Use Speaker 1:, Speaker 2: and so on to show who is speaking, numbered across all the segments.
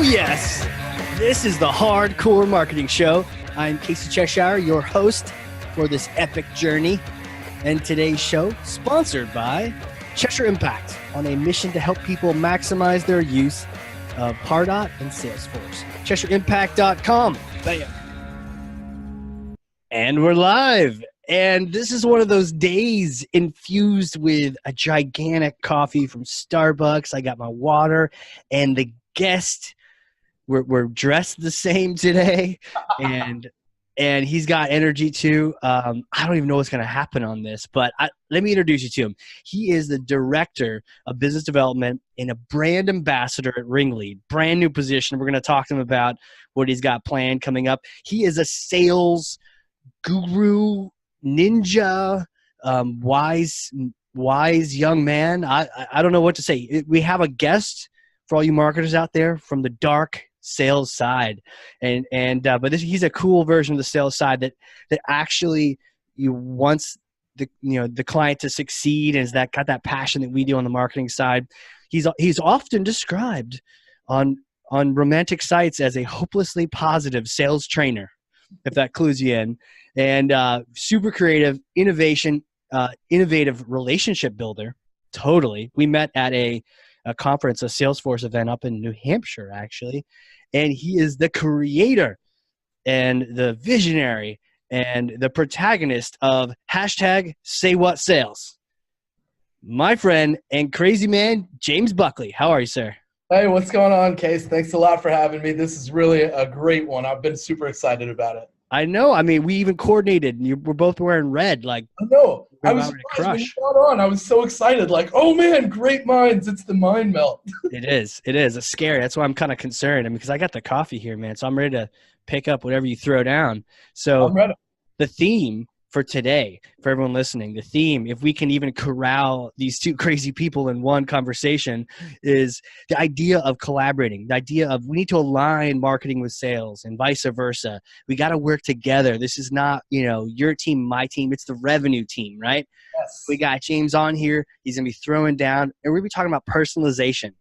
Speaker 1: Oh, yes. This is the Hardcore Marketing Show. I'm Casey Cheshire, your host for this epic journey. And today's show, sponsored by Cheshire Impact, on a mission to help people maximize their use of Pardot and Salesforce. CheshireImpact.com. Bam. And we're live. And this is one of those days infused with a gigantic coffee from Starbucks. I got my water, and the guest, we're dressed the same today, and he's got energy too. I don't even know what's going to happen on this, but let me introduce you to him. He is the Director of Business Development and a brand ambassador at Ringlead. Brand new position. We're going to talk to him about what he's got planned coming up. He is a sales guru, ninja, wise young man. I don't know what to say. We have a guest for all you marketers out there from the dark sales side, but he's a cool version of the sales side that actually wants the client to succeed, and has got that passion that we do on the marketing side. He's often described on romantic sites as a hopelessly positive sales trainer, if that clues you in, and super creative, innovative relationship builder. Totally. We met at a conference, a Salesforce event up in New Hampshire, actually. And he is the creator and the visionary and the protagonist of #SayWhatSales. My friend and crazy man, James Buckley. How are you, sir?
Speaker 2: Hey, what's going on, Case? Thanks a lot for having me. This is really a great one. I've been super excited about it.
Speaker 1: I know. I mean, we even coordinated. We're both wearing red. Like,
Speaker 2: I know. I was surprised when you got on. I was so excited. Like, oh man, great minds. It's the mind melt.
Speaker 1: It is. It's scary. That's why I'm kind of concerned. I mean, because I got the coffee here, man. So I'm ready to pick up whatever you throw down. So
Speaker 2: I'm ready.
Speaker 1: The theme for today, for everyone listening, the theme, if we can even corral these two crazy people in one conversation, is the idea of collaborating, the idea of we need to align marketing with sales and vice versa. We got to work together. This is not, your team, my team. It's the revenue team, right?
Speaker 2: Yes.
Speaker 1: We got James on here. He's going to be throwing down, and we're going to be talking about personalization.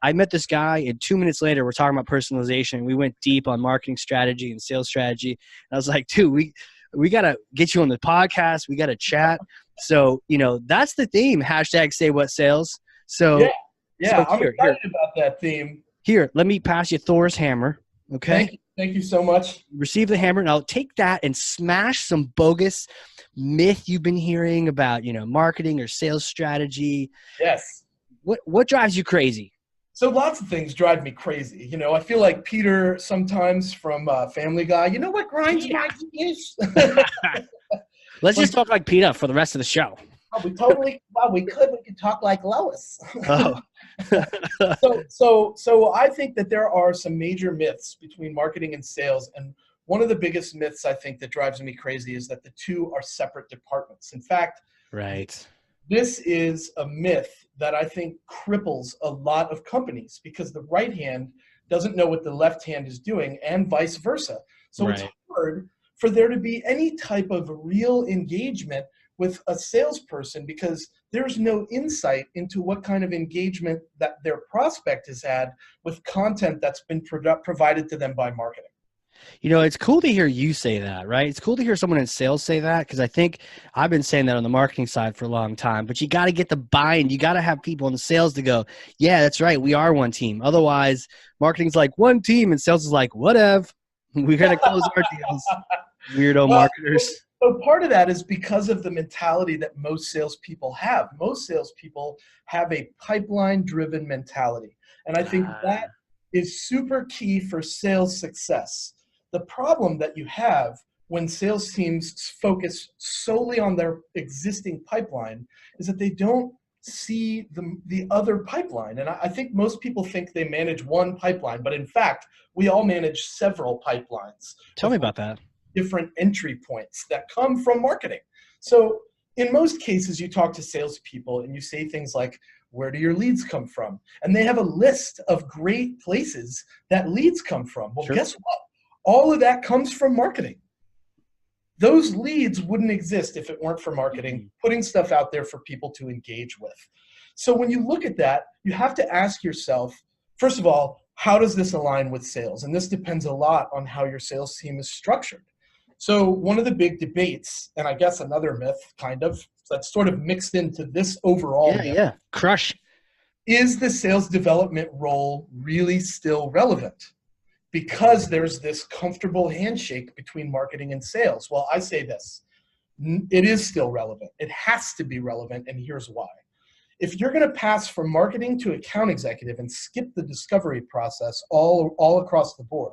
Speaker 1: I met this guy, and 2 minutes later, we're talking about personalization. We went deep on marketing strategy and sales strategy. And I was like, dude, we got to get you on the podcast. We got to chat. So, that's the theme, #SayWhatSales. So,
Speaker 2: yeah, I'm excited about that theme.
Speaker 1: Here, let me pass you Thor's hammer. Okay.
Speaker 2: Thank you so much.
Speaker 1: Receive the hammer. Now take that and smash some bogus myth you've been hearing about, marketing or sales strategy.
Speaker 2: Yes.
Speaker 1: What drives you crazy?
Speaker 2: So lots of things drive me crazy. I feel like Peter sometimes from Family Guy. You know what grinds my gears?
Speaker 1: Let's just talk like Peter for the rest of the show.
Speaker 2: We could talk like Lois.
Speaker 1: Oh.
Speaker 2: So I think that there are some major myths between marketing and sales. And one of the biggest myths I think that drives me crazy is that the two are separate departments. In fact,
Speaker 1: right.
Speaker 2: This is a myth that I think cripples a lot of companies because the right hand doesn't know what the left hand is doing and vice versa. So It's hard for there to be any type of real engagement with a salesperson because there's no insight into what kind of engagement that their prospect has had with content that's been provided to them by marketing.
Speaker 1: It's cool to hear you say that, right? It's cool to hear someone in sales say that because I think I've been saying that on the marketing side for a long time. But you got to get the buy-in. You got to have people in sales to go, yeah, that's right. We are one team. Otherwise, marketing's like one team and sales is like, whatever. We're going to close our deals. Weirdo marketers.
Speaker 2: So part of that is because of the mentality that most salespeople have. Most salespeople have a pipeline-driven mentality. And I think that is super key for sales success. The problem that you have when sales teams focus solely on their existing pipeline is that they don't see the other pipeline. And I think most people think they manage one pipeline, but in fact, we all manage several pipelines.
Speaker 1: Tell me about that.
Speaker 2: Different entry points that come from marketing. So in most cases, you talk to salespeople and you say things like, where do your leads come from? And they have a list of great places that leads come from. Well, Guess what? All of that comes from marketing. Those leads wouldn't exist if it weren't for marketing, putting stuff out there for people to engage with. So when you look at that, you have to ask yourself, first of all, how does this align with sales? And this depends a lot on how your sales team is structured. So one of the big debates, and I guess another myth kind of, that's sort of mixed into this overall myth,
Speaker 1: Yeah. Crush.
Speaker 2: is the sales development role really still relevant? Because there's this comfortable handshake between marketing and sales. Well, I say this, it is still relevant. It has to be relevant, and here's why. If you're going to pass from marketing to account executive and skip the discovery process all across the board,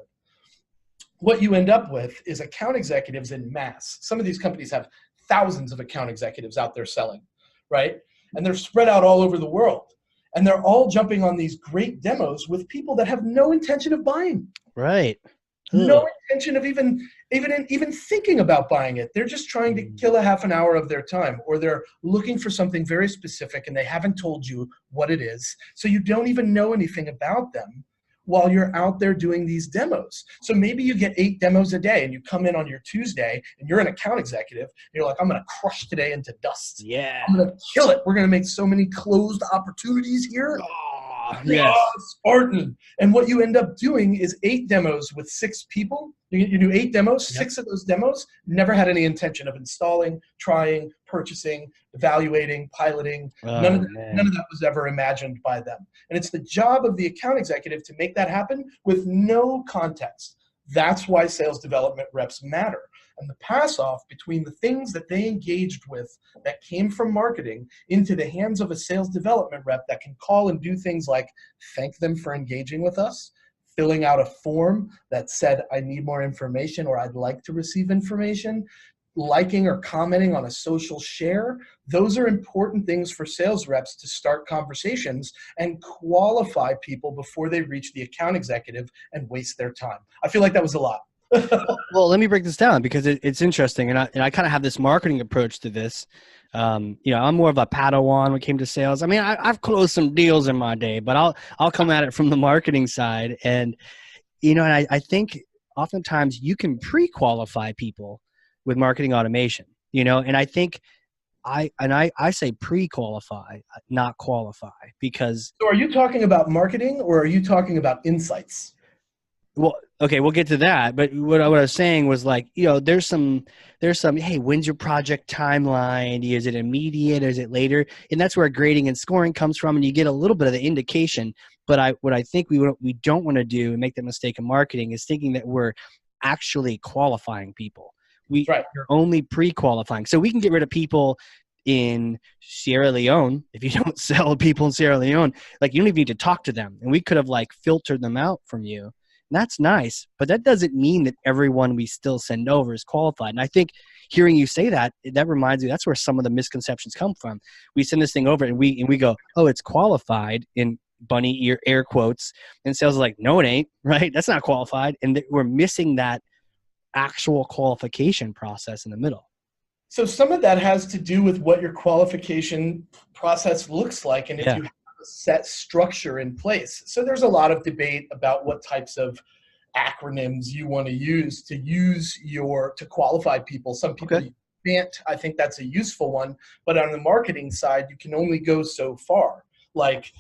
Speaker 2: what you end up with is account executives in mass. Some of these companies have thousands of account executives out there selling, right? And they're spread out all over the world. And they're all jumping on these great demos with people that have no intention of buying.
Speaker 1: Right.
Speaker 2: No intention of even thinking about buying it. They're just trying to kill a half an hour of their time, or they're looking for something very specific and they haven't told you what it is. So you don't even know anything about them while you're out there doing these demos. So maybe you get 8 demos a day and you come in on your Tuesday and you're an account executive and you're like, I'm going to crush today into dust.
Speaker 1: Yeah.
Speaker 2: I'm going to kill it. We're going to make so many closed opportunities here.
Speaker 1: Yes.
Speaker 2: Spartan. And what you end up doing is 8 demos with 6 people. You do 8 demos, 6 of those demos never had any intention of installing, trying, purchasing, evaluating, piloting. None of that was ever imagined by them. And it's the job of the account executive to make that happen with no context. That's why sales development reps matter. And the pass off between the things that they engaged with that came from marketing into the hands of a sales development rep that can call and do things like thank them for engaging with us, filling out a form that said, I need more information or I'd like to receive information, liking or commenting on a social share. Those are important things for sales reps to start conversations and qualify people before they reach the account executive and waste their time. I feel like that was a lot.
Speaker 1: Well, let me break this down because it's interesting, and I kind of have this marketing approach to this. I'm more of a Padawan when it came to sales. I mean, I've closed some deals in my day, but I'll come at it from the marketing side, and I think oftentimes you can pre-qualify people with marketing automation. And I think I say pre-qualify, not qualify, because.
Speaker 2: So are you talking about marketing or are you talking about insights?
Speaker 1: Well, okay, we'll get to that. But what I was saying was like, there's some, hey, when's your project timeline? Is it immediate? Is it later? And that's where grading and scoring comes from. And you get a little bit of the indication. But what I think we don't want to do and make the mistake in marketing is thinking that we're actually qualifying people. We're only pre-qualifying. So we can get rid of people in Sierra Leone. If you don't sell people in Sierra Leone, like you don't even need to talk to them. And we could have like filtered them out from you. That's nice, but that doesn't mean that everyone we still send over is qualified. And I think hearing you say that reminds me, that's where some of the misconceptions come from. We send this thing over and we go, oh, it's qualified in bunny ear air quotes, and sales are like, no, it ain't, right? That's not qualified. And we're missing that actual qualification process in the middle.
Speaker 2: So some of that has to do with what your qualification process looks like. And if you have a set structure in place. So there's a lot of debate about what types of acronyms you want to use to qualify people. Some people can't. I think that's a useful one. But on the marketing side, you can only go so far. Like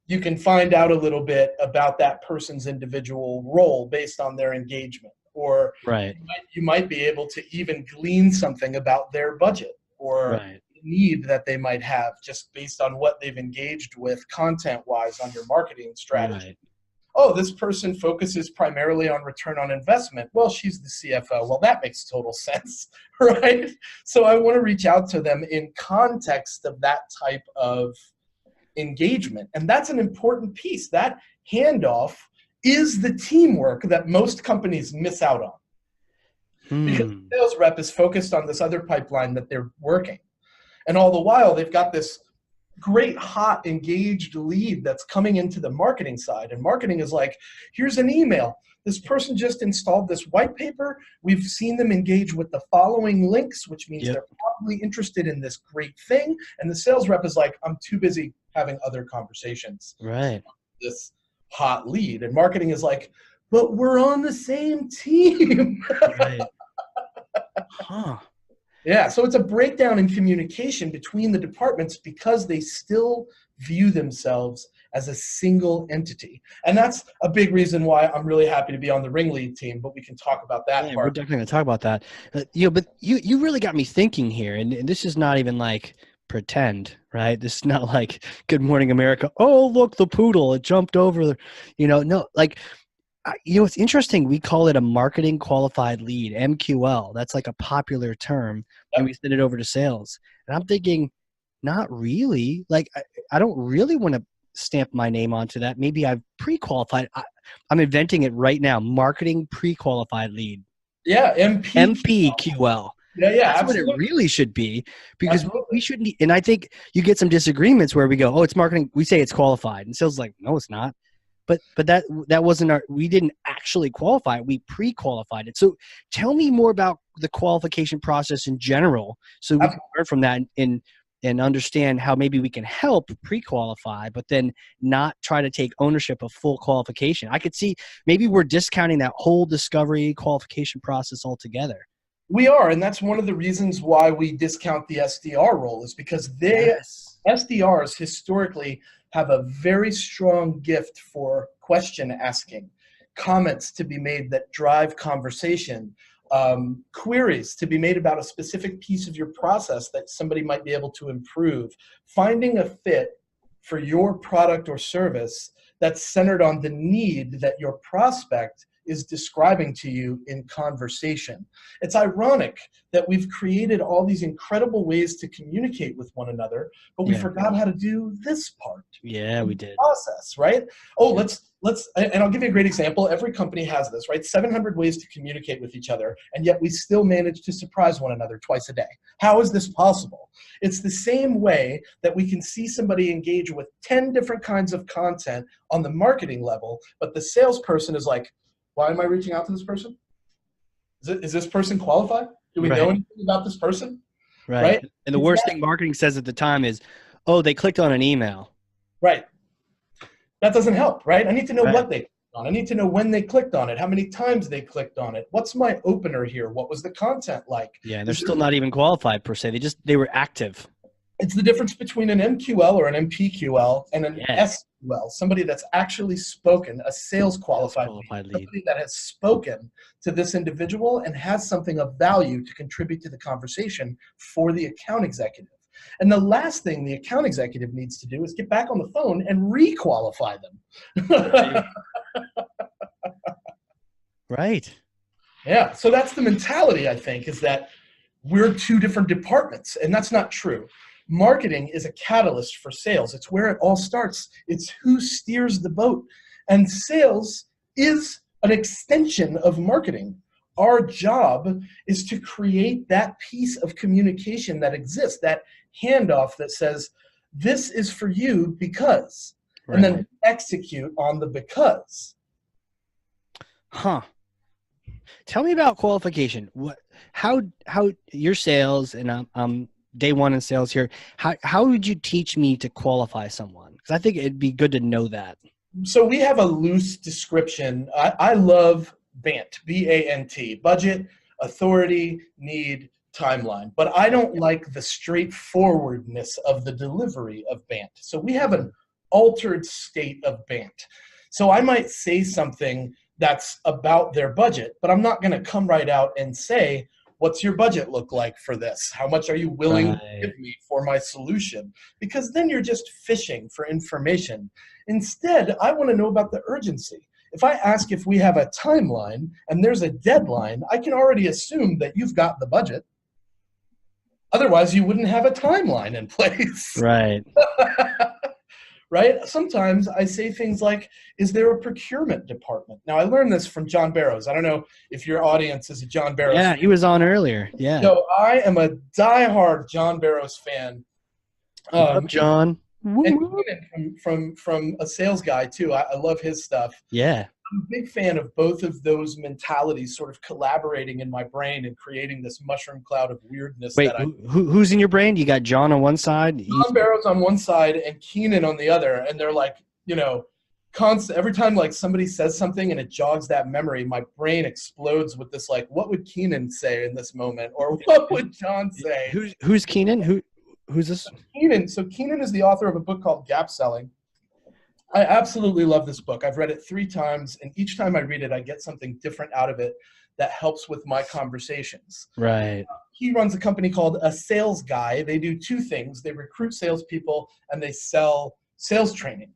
Speaker 2: you can find out a little bit about that person's individual role based on their engagement. Or you might be able to even glean something about their budget or need that they might have just based on what they've engaged with content-wise on your marketing strategy. Oh, this person focuses primarily on return on investment. Well, she's the CFO. Well, that makes total sense, right? So I want to reach out to them in context of that type of engagement. And that's an important piece. That handoff is the teamwork that most companies miss out on. Because the sales rep is focused on this other pipeline that they're working. And all the while, they've got this great, hot, engaged lead that's coming into the marketing side. And marketing is like, here's an email. This person just installed this white paper. We've seen them engage with the following links, which means they're probably interested in this great thing. And the sales rep is like, I'm too busy having other conversations.
Speaker 1: Right.
Speaker 2: This hot lead. And marketing is like, but we're on the same team.
Speaker 1: Right. Huh.
Speaker 2: Yeah, so it's a breakdown in communication between the departments because they still view themselves as a single entity. And that's a big reason why I'm really happy to be on the Ringlead team, but we can talk about that
Speaker 1: Yeah, we're
Speaker 2: part.
Speaker 1: definitely going to talk about that. But you really got me thinking here, and this is not even like pretend, right? This is not like Good Morning America. Oh, look, the poodle, it jumped over the, no, like, it's interesting. We call it a marketing qualified lead, MQL. That's like a popular term, and we send it over to sales. And I'm thinking, not really. Like, I don't really want to stamp my name onto that. Maybe I've pre-qualified. I'm inventing it right now. Marketing pre-qualified lead.
Speaker 2: Yeah, MPQL.
Speaker 1: MPQL.
Speaker 2: Yeah,
Speaker 1: That's
Speaker 2: absolutely.
Speaker 1: what it really should be, because
Speaker 2: Absolutely.
Speaker 1: we shouldn't. And I think you get some disagreements where we go, "Oh, it's marketing." We say it's qualified, and sales is like, "No, it's not." But that wasn't our. We didn't actually qualify it. We pre-qualified it. So tell me more about the qualification process in general, so we can learn from that and understand how maybe we can help pre-qualify, but then not try to take ownership of full qualification. I could see maybe we're discounting that whole discovery qualification process altogether.
Speaker 2: We are, and that's one of the reasons why we discount the SDR role, is because SDRs historically have a very strong gift for question asking, comments to be made that drive conversation, queries to be made about a specific piece of your process that somebody might be able to improve, finding a fit for your product or service that's centered on the need that your prospect is describing to you in conversation. It's ironic that we've created all these incredible ways to communicate with one another, but we forgot how to do this part.
Speaker 1: Yeah, we did.
Speaker 2: Process, right? Oh, let's, and I'll give you a great example. Every company has this, right? 700 ways to communicate with each other, and yet we still manage to surprise one another twice a day. How is this possible? It's the same way that we can see somebody engage with 10 different kinds of content on the marketing level, but the salesperson is like, why am I reaching out to this person? Is this person qualified? Do we know anything about this person?
Speaker 1: Right. And the worst thing marketing says at the time is, oh, they clicked on an email.
Speaker 2: Right. That doesn't help, right? I need to know what they clicked on. I need to know when they clicked on it, how many times they clicked on it. What's my opener here? What was the content like?
Speaker 1: Yeah, they're still not even qualified per se. They were active.
Speaker 2: It's the difference between an MQL or an MPQL and an SQL, somebody that's actually spoken, a sales qualified lead, somebody that has spoken to this individual and has something of value to contribute to the conversation for the account executive. And the last thing the account executive needs to do is get back on the phone and re-qualify them.
Speaker 1: Right.
Speaker 2: Yeah, so that's the mentality, I think, is that we're two different departments, and that's not true. Marketing is a catalyst for sales. It's where it all starts. It's who steers the boat. And sales is an extension of marketing. Our job is to create that piece of communication that exists, that handoff that says, this is for you because, and then execute on the because.
Speaker 1: Huh. Tell me about qualification. How your sales, and I'm day one in sales here. How would you teach me to qualify someone? Because I think it'd be good to know that.
Speaker 2: So we have a loose description. I love BANT, B-A-N-T, budget, authority, need, timeline. But I don't like the straightforwardness of the delivery of BANT. So we have an altered state of BANT. So I might say something that's about their budget, but I'm not going to come right out and say, what's your budget look like for this? How much are you willing to give me for my solution? Because then you're just fishing for information. Instead, I want to know about the urgency. If I ask if we have a timeline and there's a deadline, I can already assume that you've got the budget. Otherwise, you wouldn't have a timeline in place.
Speaker 1: Right.
Speaker 2: Right? Sometimes I say things like, is there a procurement department? Now, I learned this from John Barrows. I don't know if your audience is a John Barrows fan.
Speaker 1: Yeah, he was on earlier. Yeah.
Speaker 2: So I am a diehard John Barrows fan.
Speaker 1: Love John.
Speaker 2: And from a sales guy, too. I love his stuff.
Speaker 1: Yeah.
Speaker 2: I'm a big fan of both of those mentalities sort of collaborating in my brain and creating this mushroom cloud of weirdness.
Speaker 1: Wait, who's in your brain? You got John on one side?
Speaker 2: John Barrows on one side and Keenan on the other. And they're like, constant, every time like somebody says something and it jogs that memory, my brain explodes with this, like, what would Keenan say in this moment? Or what would John say?
Speaker 1: Who's Keenan? Who's this?
Speaker 2: Keenan. So Keenan is the author of a book called Gap Selling. I absolutely love this book. I've read it 3 times, and each time I read it, I get something different out of it that helps with my conversations.
Speaker 1: Right.
Speaker 2: He runs a company called A Sales Guy. They do 2 things. They recruit salespeople and they sell sales training.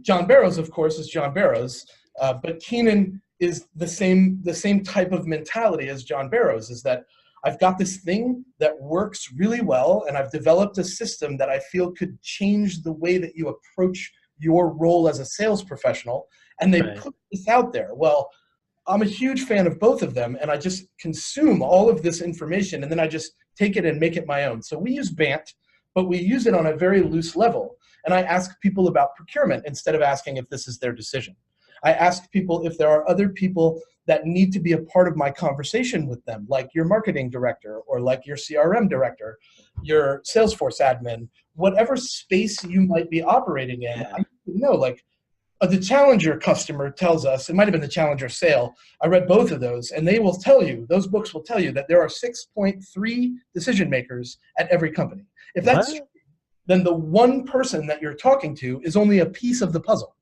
Speaker 2: John Barrows, of course, is John Barrows, but Keenan is the same type of mentality as John Barrows, is that I've got this thing that works really well, and I've developed a system that I feel could change the way that you approach your role as a sales professional, and they put this out there. Well, I'm a huge fan of both of them, and I just consume all of this information, and then I just take it and make it my own. So we use BANT, but we use it on a very loose level. And I ask people about procurement instead of asking if this is their decision. I ask people if there are other people that need to be a part of my conversation with them, like your marketing director or like your CRM director, your Salesforce admin, whatever space you might be operating in. I know, like, the Challenger customer tells us, it might have been the Challenger sale, I read both of those, and they will tell you, those books will tell you that there are 6.3 decision makers at every company. If that's true, then the one person that you're talking to is only a piece of the puzzle.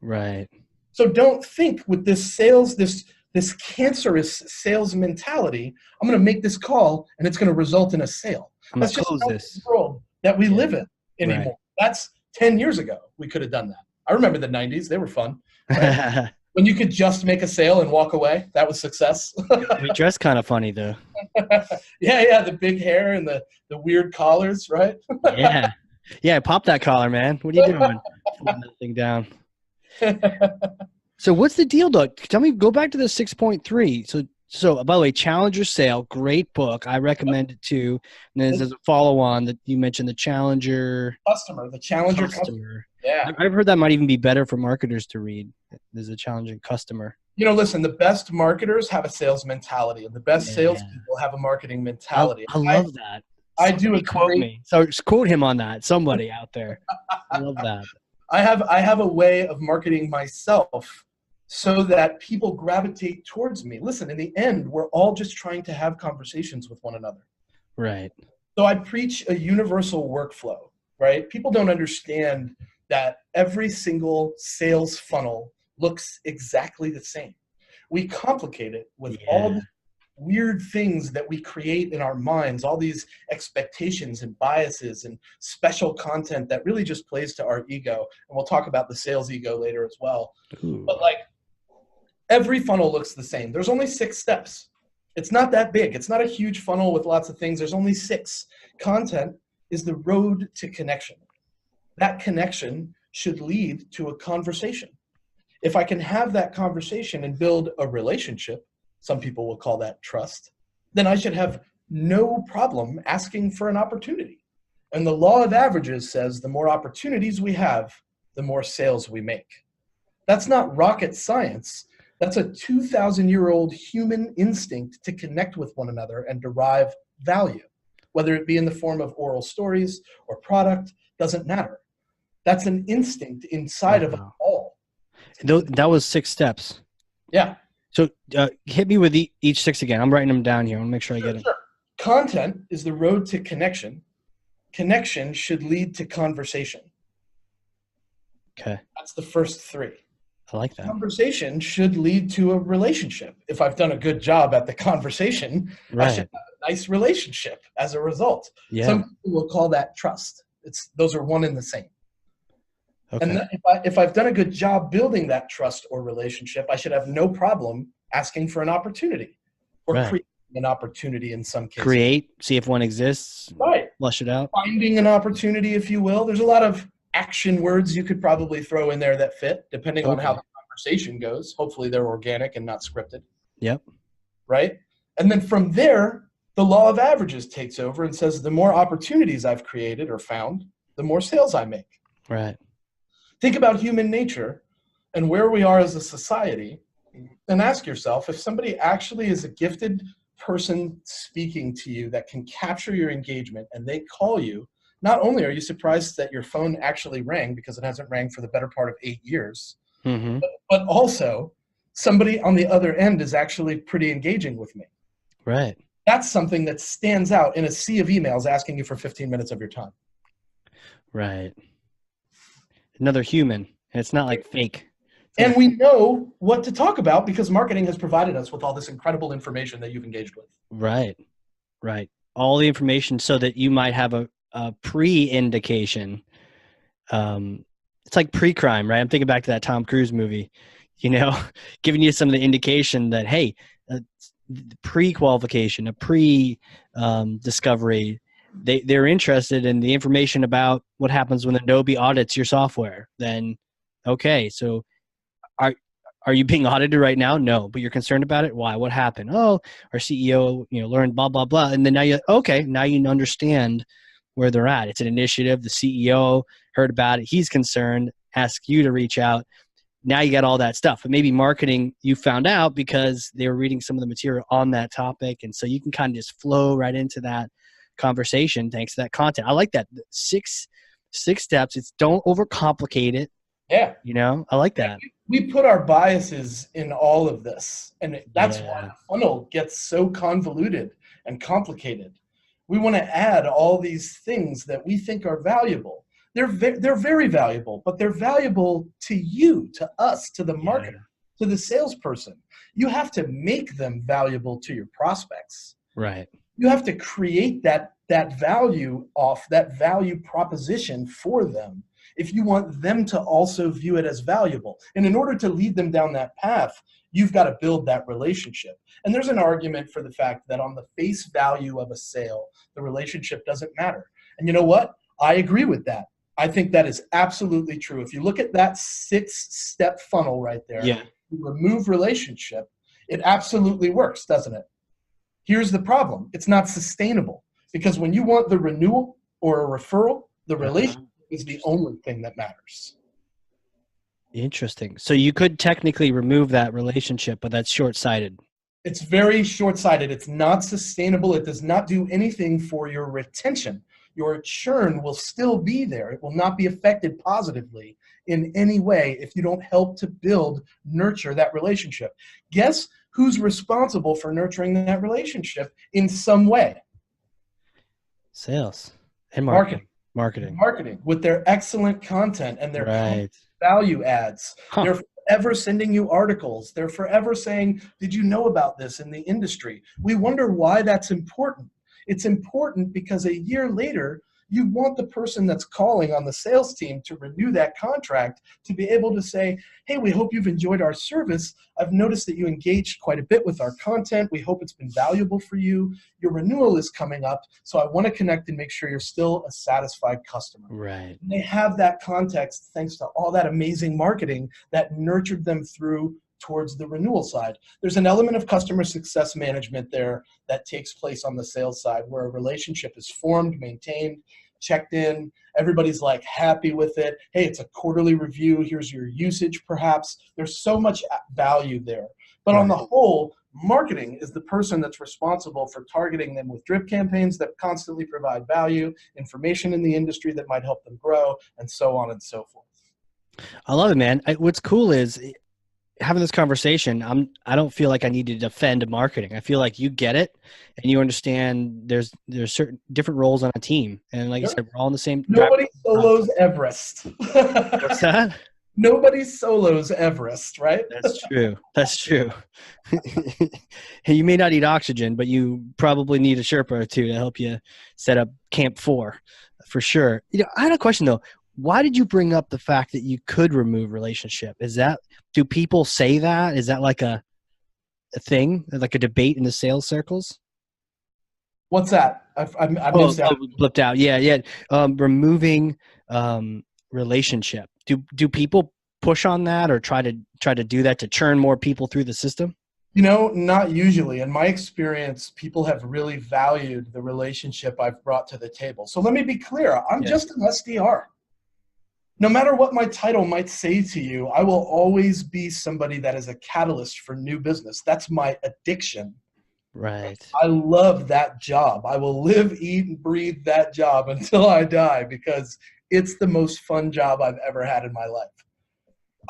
Speaker 1: Right.
Speaker 2: So don't think with this sales, this cancerous sales mentality, I'm going to make this call and it's going to result in a sale. That's just not the world that we live in anymore. Right. That's 10 years ago. We could have done that. I remember the 90s. They were fun. Right? When you could just make a sale and walk away, that was success.
Speaker 1: We dress kind of funny, though.
Speaker 2: Yeah, the big hair and the weird collars, right?
Speaker 1: Yeah, pop that collar, man. What are you doing? Pulling that thing down. So what's the deal, Doug? Tell me, go back to the 6.3. So by the way, Challenger Sale, great book. I recommend it too. And then there's a follow-on that you mentioned, the Challenger
Speaker 2: Customer. The Challenger Customer. Yeah.
Speaker 1: I've heard that might even be better for marketers to read. There's a Challenging Customer.
Speaker 2: You know, listen, the best marketers have a sales mentality, and the best salespeople have a marketing mentality.
Speaker 1: I love that.
Speaker 2: I do a
Speaker 1: quote me. So just quote him on that. Somebody out there. I love that.
Speaker 2: I have a way of marketing myself so that people gravitate towards me. Listen, in the end, we're all just trying to have conversations with one another.
Speaker 1: Right.
Speaker 2: So I preach a universal workflow, right? People don't understand that every single sales funnel looks exactly the same. We complicate it with all the weird things that we create in our minds, all these expectations and biases and special content that really just plays to our ego. And we'll talk about the sales ego later as well. Ooh. But like, every funnel looks the same. There's only 6 steps. It's not that big. It's not a huge funnel with lots of things. There's only 6. Content is the road to connection. That connection should lead to a conversation. If I can have that conversation and build a relationship, some people will call that trust, then I should have no problem asking for an opportunity. And the law of averages says the more opportunities we have, the more sales we make. That's not rocket science. That's a 2,000-year-old human instinct to connect with one another and derive value, whether it be in the form of oral stories or product, doesn't matter. That's an instinct inside of us all.
Speaker 1: That was 6 steps.
Speaker 2: Yeah.
Speaker 1: So hit me with each 6 again. I'm writing them down here. I want to make sure I get them.
Speaker 2: Sure. Content is the road to connection. Connection should lead to conversation.
Speaker 1: Okay.
Speaker 2: That's the first 3.
Speaker 1: I like that.
Speaker 2: Conversation should lead to a relationship. If I've done a good job at the conversation, I should have a nice relationship as a result. Yeah. Some people will call that trust. Those are one and the same. Okay. And then if I've done a good job building that trust or relationship, I should have no problem asking for an opportunity or creating an opportunity in some cases.
Speaker 1: See if one exists.
Speaker 2: Right.
Speaker 1: Flush it out.
Speaker 2: Finding an opportunity, if you will. There's a lot of action words you could probably throw in there that fit, depending on how the conversation goes. Hopefully they're organic and not scripted.
Speaker 1: Yep.
Speaker 2: Right? And then from there, the law of averages takes over and says the more opportunities I've created or found, the more sales I make.
Speaker 1: Right.
Speaker 2: Think about human nature and where we are as a society, and ask yourself, if somebody actually is a gifted person speaking to you that can capture your engagement and they call you, not only are you surprised that your phone actually rang because it hasn't rang for the better part of 8 years,
Speaker 1: Mm-hmm.
Speaker 2: but also somebody on the other end is actually pretty engaging with me.
Speaker 1: Right.
Speaker 2: That's something that stands out in a sea of emails asking you for 15 minutes of your time.
Speaker 1: Right. Another human. And it's not like fake.
Speaker 2: And we know what to talk about because marketing has provided us with all this incredible information that you've engaged with.
Speaker 1: Right. Right. All the information so that you might have a pre-indication. It's like pre-crime, right? I'm thinking back to that Tom Cruise movie, giving you some of the indication that, hey, pre-qualification, a pre-discovery, they're interested in the information about what happens when Adobe audits your software. Then, okay, so are you being audited right now? No, but you're concerned about it. Why? What happened? Oh, our CEO, learned blah blah blah, and then now you understand where they're at. It's an initiative. The CEO heard about it. He's concerned. Ask you to reach out. Now you got all that stuff. But maybe marketing, you found out because they were reading some of the material on that topic, and so you can kind of just flow right into that conversation thanks to that content. I like that. Six steps. It's don't overcomplicate it.
Speaker 2: Yeah.
Speaker 1: I like that.
Speaker 2: We put our biases in all of this, and that's why the funnel gets so convoluted and complicated. We want to add all these things that we think are valuable. They're very valuable, but they're valuable to you, to us, to the marketer, to the salesperson. You have to make them valuable to your prospects.
Speaker 1: Right.
Speaker 2: You have to create that value proposition for them if you want them to also view it as valuable. And in order to lead them down that path, you've got to build that relationship. And there's an argument for the fact that on the face value of a sale, the relationship doesn't matter. And you know what? I agree with that. I think that is absolutely true. If you look at that 6-step funnel right there, you remove relationship, it absolutely works, doesn't it? Here's the problem. It's not sustainable because when you want the renewal or a referral, the relationship is the only thing that matters.
Speaker 1: Interesting. So you could technically remove that relationship, but that's short-sighted.
Speaker 2: It's very short-sighted. It's not sustainable. It does not do anything for your retention. Your churn will still be there. It will not be affected positively in any way if you don't help to nurture that relationship. Guess who's responsible for nurturing that relationship in some way?
Speaker 1: Sales and marketing.
Speaker 2: Marketing with their excellent content and their value adds. They're forever sending you articles. They're forever saying, did you know about this in the industry? We wonder why that's important. It's important because a year later, you want the person that's calling on the sales team to renew that contract to be able to say, hey, we hope you've enjoyed our service. I've noticed that you engaged quite a bit with our content. We hope it's been valuable for you. Your renewal is coming up, so I want to connect and make sure you're still a satisfied customer.
Speaker 1: Right.
Speaker 2: And they have that context thanks to all that amazing marketing that nurtured them through towards the renewal side. There's an element of customer success management there that takes place on the sales side where a relationship is formed, maintained, checked in. Everybody's like happy with it. Hey, it's a quarterly review. Here's your usage perhaps. There's so much value there. But on the whole, marketing is the person that's responsible for targeting them with drip campaigns that constantly provide value, information in the industry that might help them grow, and so on and so forth.
Speaker 1: I love it, man. What's cool is having this conversation, I don't feel like I need to defend marketing. I feel like you get it and you understand there's certain different roles on a team. And like you said, we're all in the same.
Speaker 2: Nobody solos Everest.
Speaker 1: What's that?
Speaker 2: Nobody solos Everest, right?
Speaker 1: That's true. That's true. You may not need oxygen, but you probably need a Sherpa or two to help you set up Camp 4 for sure. I had a question though. Why did you bring up the fact that you could remove relationship? Do people say that? Is that like a thing, like a debate in the sales circles?
Speaker 2: What's that? I missed that.
Speaker 1: Flipped out. Yeah. Removing relationship. Do people push on that or try to do that to churn more people through the system?
Speaker 2: Not usually. In my experience, people have really valued the relationship I've brought to the table. So let me be clear. I'm just an SDR. No matter what my title might say to you, I will always be somebody that is a catalyst for new business. That's my addiction.
Speaker 1: Right.
Speaker 2: I love that job. I will live, eat, and breathe that job until I die because it's the most fun job I've ever had in my life.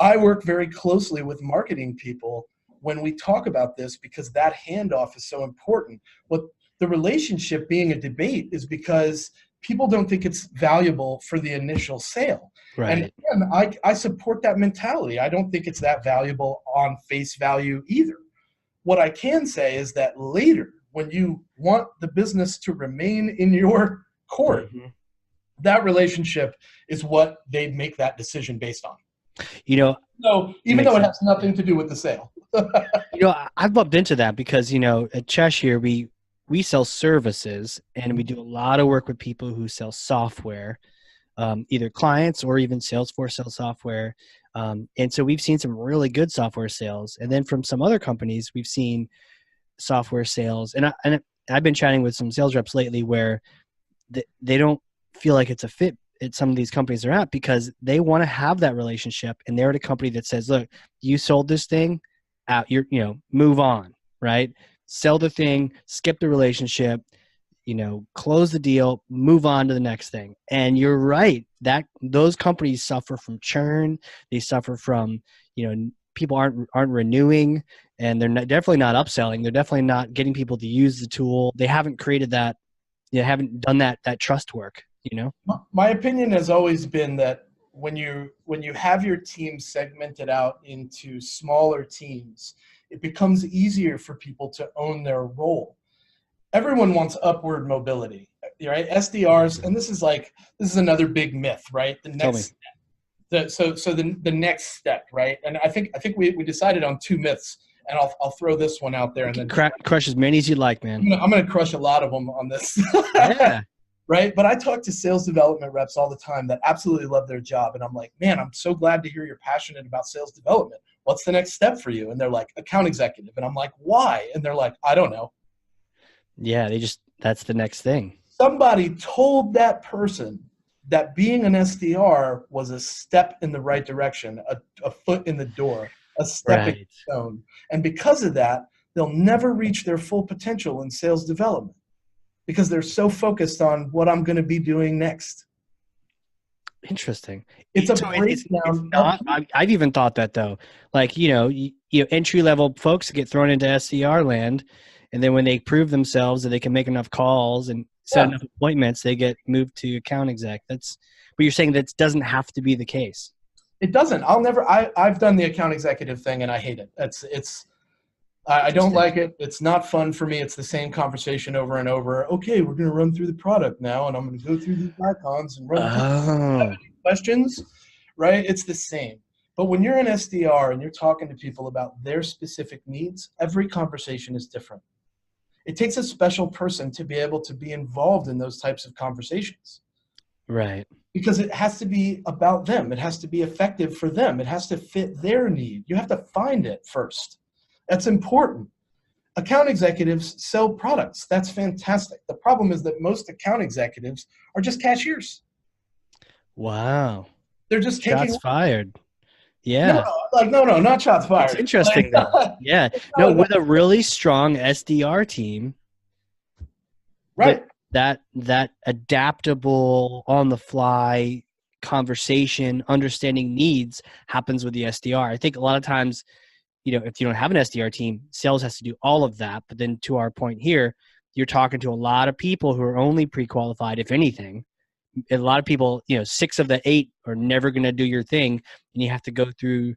Speaker 2: I work very closely with marketing people when we talk about this because that handoff is so important. What the relationship being a debate is because people don't think it's valuable for the initial sale.
Speaker 1: Right.
Speaker 2: And again, I support that mentality. I don't think it's that valuable on face value either. What I can say is that later, when you want the business to remain in your court, that relationship is what they make that decision based on.
Speaker 1: You know,
Speaker 2: So even though it has nothing to do with the sale.
Speaker 1: You know, I've bumped into that because, you know, at Cheshire, we sell services and we do a lot of work with people who sell software, either clients or even Salesforce sells software. And so we've seen some really good software sales. And then from some other companies, we've seen software sales. And I've been chatting with some sales reps lately where they don't feel like it's a fit at some of these companies they're at because they want to have that relationship. And they're at a company that says, look, you sold this thing out, move on, right? Sell the thing, skip the relationship, close the deal, move on to the next thing. And you're right that those companies suffer from churn. They suffer from, people aren't renewing, and they're definitely not upselling. They're definitely not getting people to use the tool. They haven't created that. They haven't done that trust work.
Speaker 2: My opinion has always been that when you have your team segmented out into smaller teams, it becomes easier for people to own their role. Everyone wants upward mobility, right? SDRs, and this is another big myth, right? The next the next step, right? And I think we decided on two myths, and I'll throw this one out there, and then
Speaker 1: crush as many as you like, man.
Speaker 2: I'm gonna crush a lot of them on this.
Speaker 1: Yeah.
Speaker 2: Right. But I talk to sales development reps all the time that absolutely love their job. And I'm like, man, I'm so glad to hear you're passionate about sales development. What's the next step for you? And they're like, account executive. And I'm like, why? And they're like, I don't know.
Speaker 1: Yeah. That's the next thing.
Speaker 2: Somebody told that person that being an SDR was a step in the right direction, a foot in the door, a stepping stone. And because of that, they'll never reach their full potential in sales development, because they're so focused on what I'm going to be doing next.
Speaker 1: Interesting.
Speaker 2: It's a breakdown.
Speaker 1: I've even thought that though. Like, entry level folks get thrown into SDR land, and then when they prove themselves that they can make enough calls and set enough appointments, they get moved to account exec. But you're saying that doesn't have to be the case.
Speaker 2: It doesn't. I've done the account executive thing and I hate it. I don't like it. It's not fun for me. It's the same conversation over and over. Okay, we're going to run through the product now, and I'm going to go through these icons and run through questions, right? It's the same. But when you're an SDR and you're talking to people about their specific needs, every conversation is different. It takes a special person to be able to be involved in those types of conversations.
Speaker 1: Right.
Speaker 2: Because it has to be about them. It has to be effective for them. It has to fit their need. You have to find it first. That's important. Account executives sell products. That's fantastic. The problem is that most account executives are just cashiers.
Speaker 1: Wow.
Speaker 2: They're just
Speaker 1: shots fired. Yeah.
Speaker 2: No, not shots fired.
Speaker 1: It's interesting though. Yeah. No, with a really strong SDR team.
Speaker 2: Right.
Speaker 1: That adaptable, on the fly conversation, understanding needs happens with the SDR. I think a lot of times, if you don't have an SDR team, sales has to do all of that. But then to our point here, you're talking to a lot of people who are only pre-qualified, if anything. A lot of people, 6 of the 8 are never going to do your thing. And you have to go through,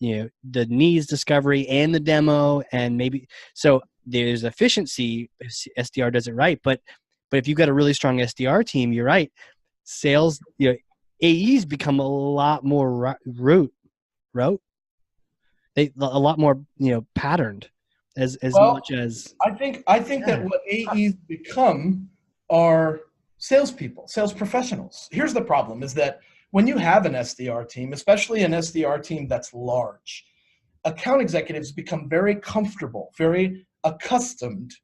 Speaker 1: the needs discovery and the demo. And maybe, so there's efficiency if SDR does it right. But if you've got a really strong SDR team, you're right. Sales, AEs become a lot more rote. A lot more, patterned as much as.
Speaker 2: I think that what AEs become are salespeople, sales professionals. Here's the problem is that when you have an SDR team, especially an SDR team that's large, account executives become very comfortable, very accustomed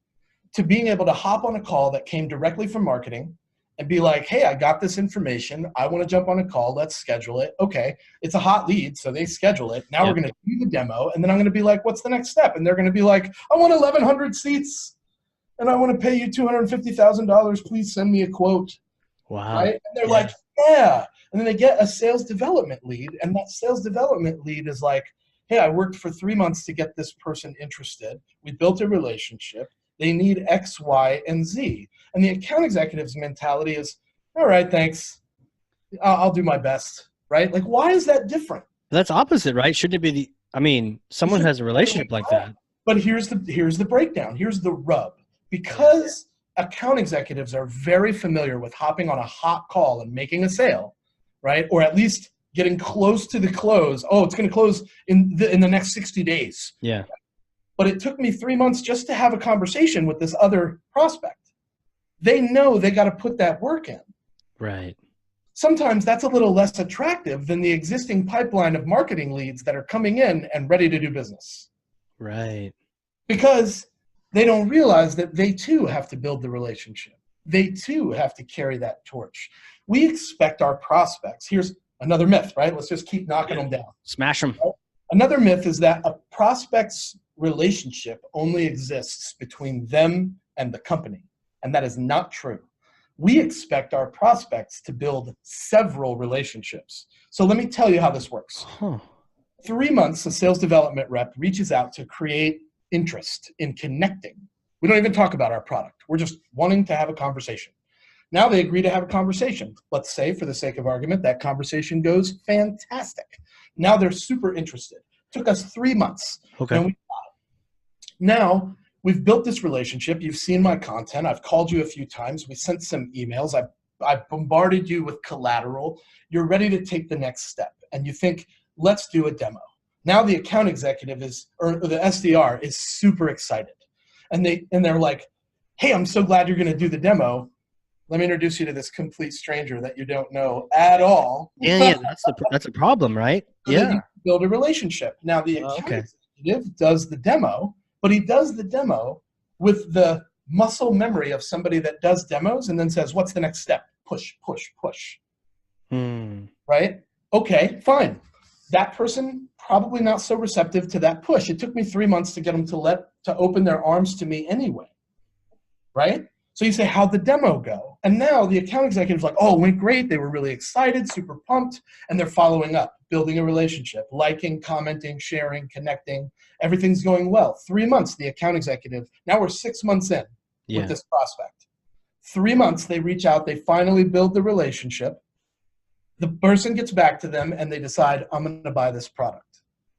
Speaker 2: to being able to hop on a call that came directly from marketing and be like, hey, I got this information. I want to jump on a call. Let's schedule it. Okay. It's a hot lead. So they schedule it. Now we're going to do the demo. And then I'm going to be like, what's the next step? And they're going to be like, I want 1,100 seats and I want to pay you $250,000. Please send me a quote.
Speaker 1: Wow.
Speaker 2: right? And they're like, yeah. And then they get a sales development lead, and that sales development lead is like, hey, I worked for 3 months to get this person interested. We built a relationship. They need X, Y, and Z. And the account executive's mentality is, all right, thanks. I'll do my best, right? Like, why is that different?
Speaker 1: That's opposite, right? Shouldn't it be someone has a relationship like that.
Speaker 2: But here's the breakdown. Here's the rub. Because account executives are very familiar with hopping on a hot call and making a sale, right? Or at least getting close to the close. Oh, it's going to close in the next 60 days.
Speaker 1: Yeah.
Speaker 2: But it took me 3 months just to have a conversation with this other prospect. They know they got to put that work in.
Speaker 1: Right.
Speaker 2: Sometimes that's a little less attractive than the existing pipeline of marketing leads that are coming in and ready to do business.
Speaker 1: Right.
Speaker 2: Because they don't realize that they too have to build the relationship. They too have to carry that torch. We expect our prospects. Here's another myth, right? Let's just keep knocking them down.
Speaker 1: Smash them.
Speaker 2: Another myth is that a prospect's relationship only exists between them and the company. And that is not true. We expect our prospects to build several relationships. So let me tell you how this works. 3 months, a sales development rep reaches out to create interest in connecting. We don't even talk about our product. We're just wanting to have a conversation. Now they agree to have a conversation. Let's say, for the sake of argument, that conversation goes fantastic. Now they're super interested. Took us 3 months.
Speaker 1: Okay.
Speaker 2: And we got it. Now we've built this relationship. You've seen my content. I've called you a few times. We sent some emails. I've bombarded you with collateral. You're ready to take the next step. And you think, let's do a demo. Now the account executive or the SDR is super excited. And they're like, hey, I'm so glad you're going to do the demo. Let me introduce you to this complete stranger that you don't know at all.
Speaker 1: Yeah, that's a problem, right?
Speaker 2: So
Speaker 1: yeah.
Speaker 2: You build a relationship. Now the account executive does the demo, but he does the demo with the muscle memory of somebody that does demos and then says, what's the next step? Push, push, push. Right? Okay, fine. That person probably not so receptive to that push. It took me 3 months to get them to open their arms to me anyway. Right? So you say, how'd the demo go? And now the account executive's like, oh, it went great. They were really excited, super pumped, and they're following up, building a relationship, liking, commenting, sharing, connecting. Everything's going well. 3 months, the account executive. Now we're 6 months in with this prospect. 3 months, they reach out. They finally build the relationship. The person gets back to them, and they decide, I'm going to buy this product.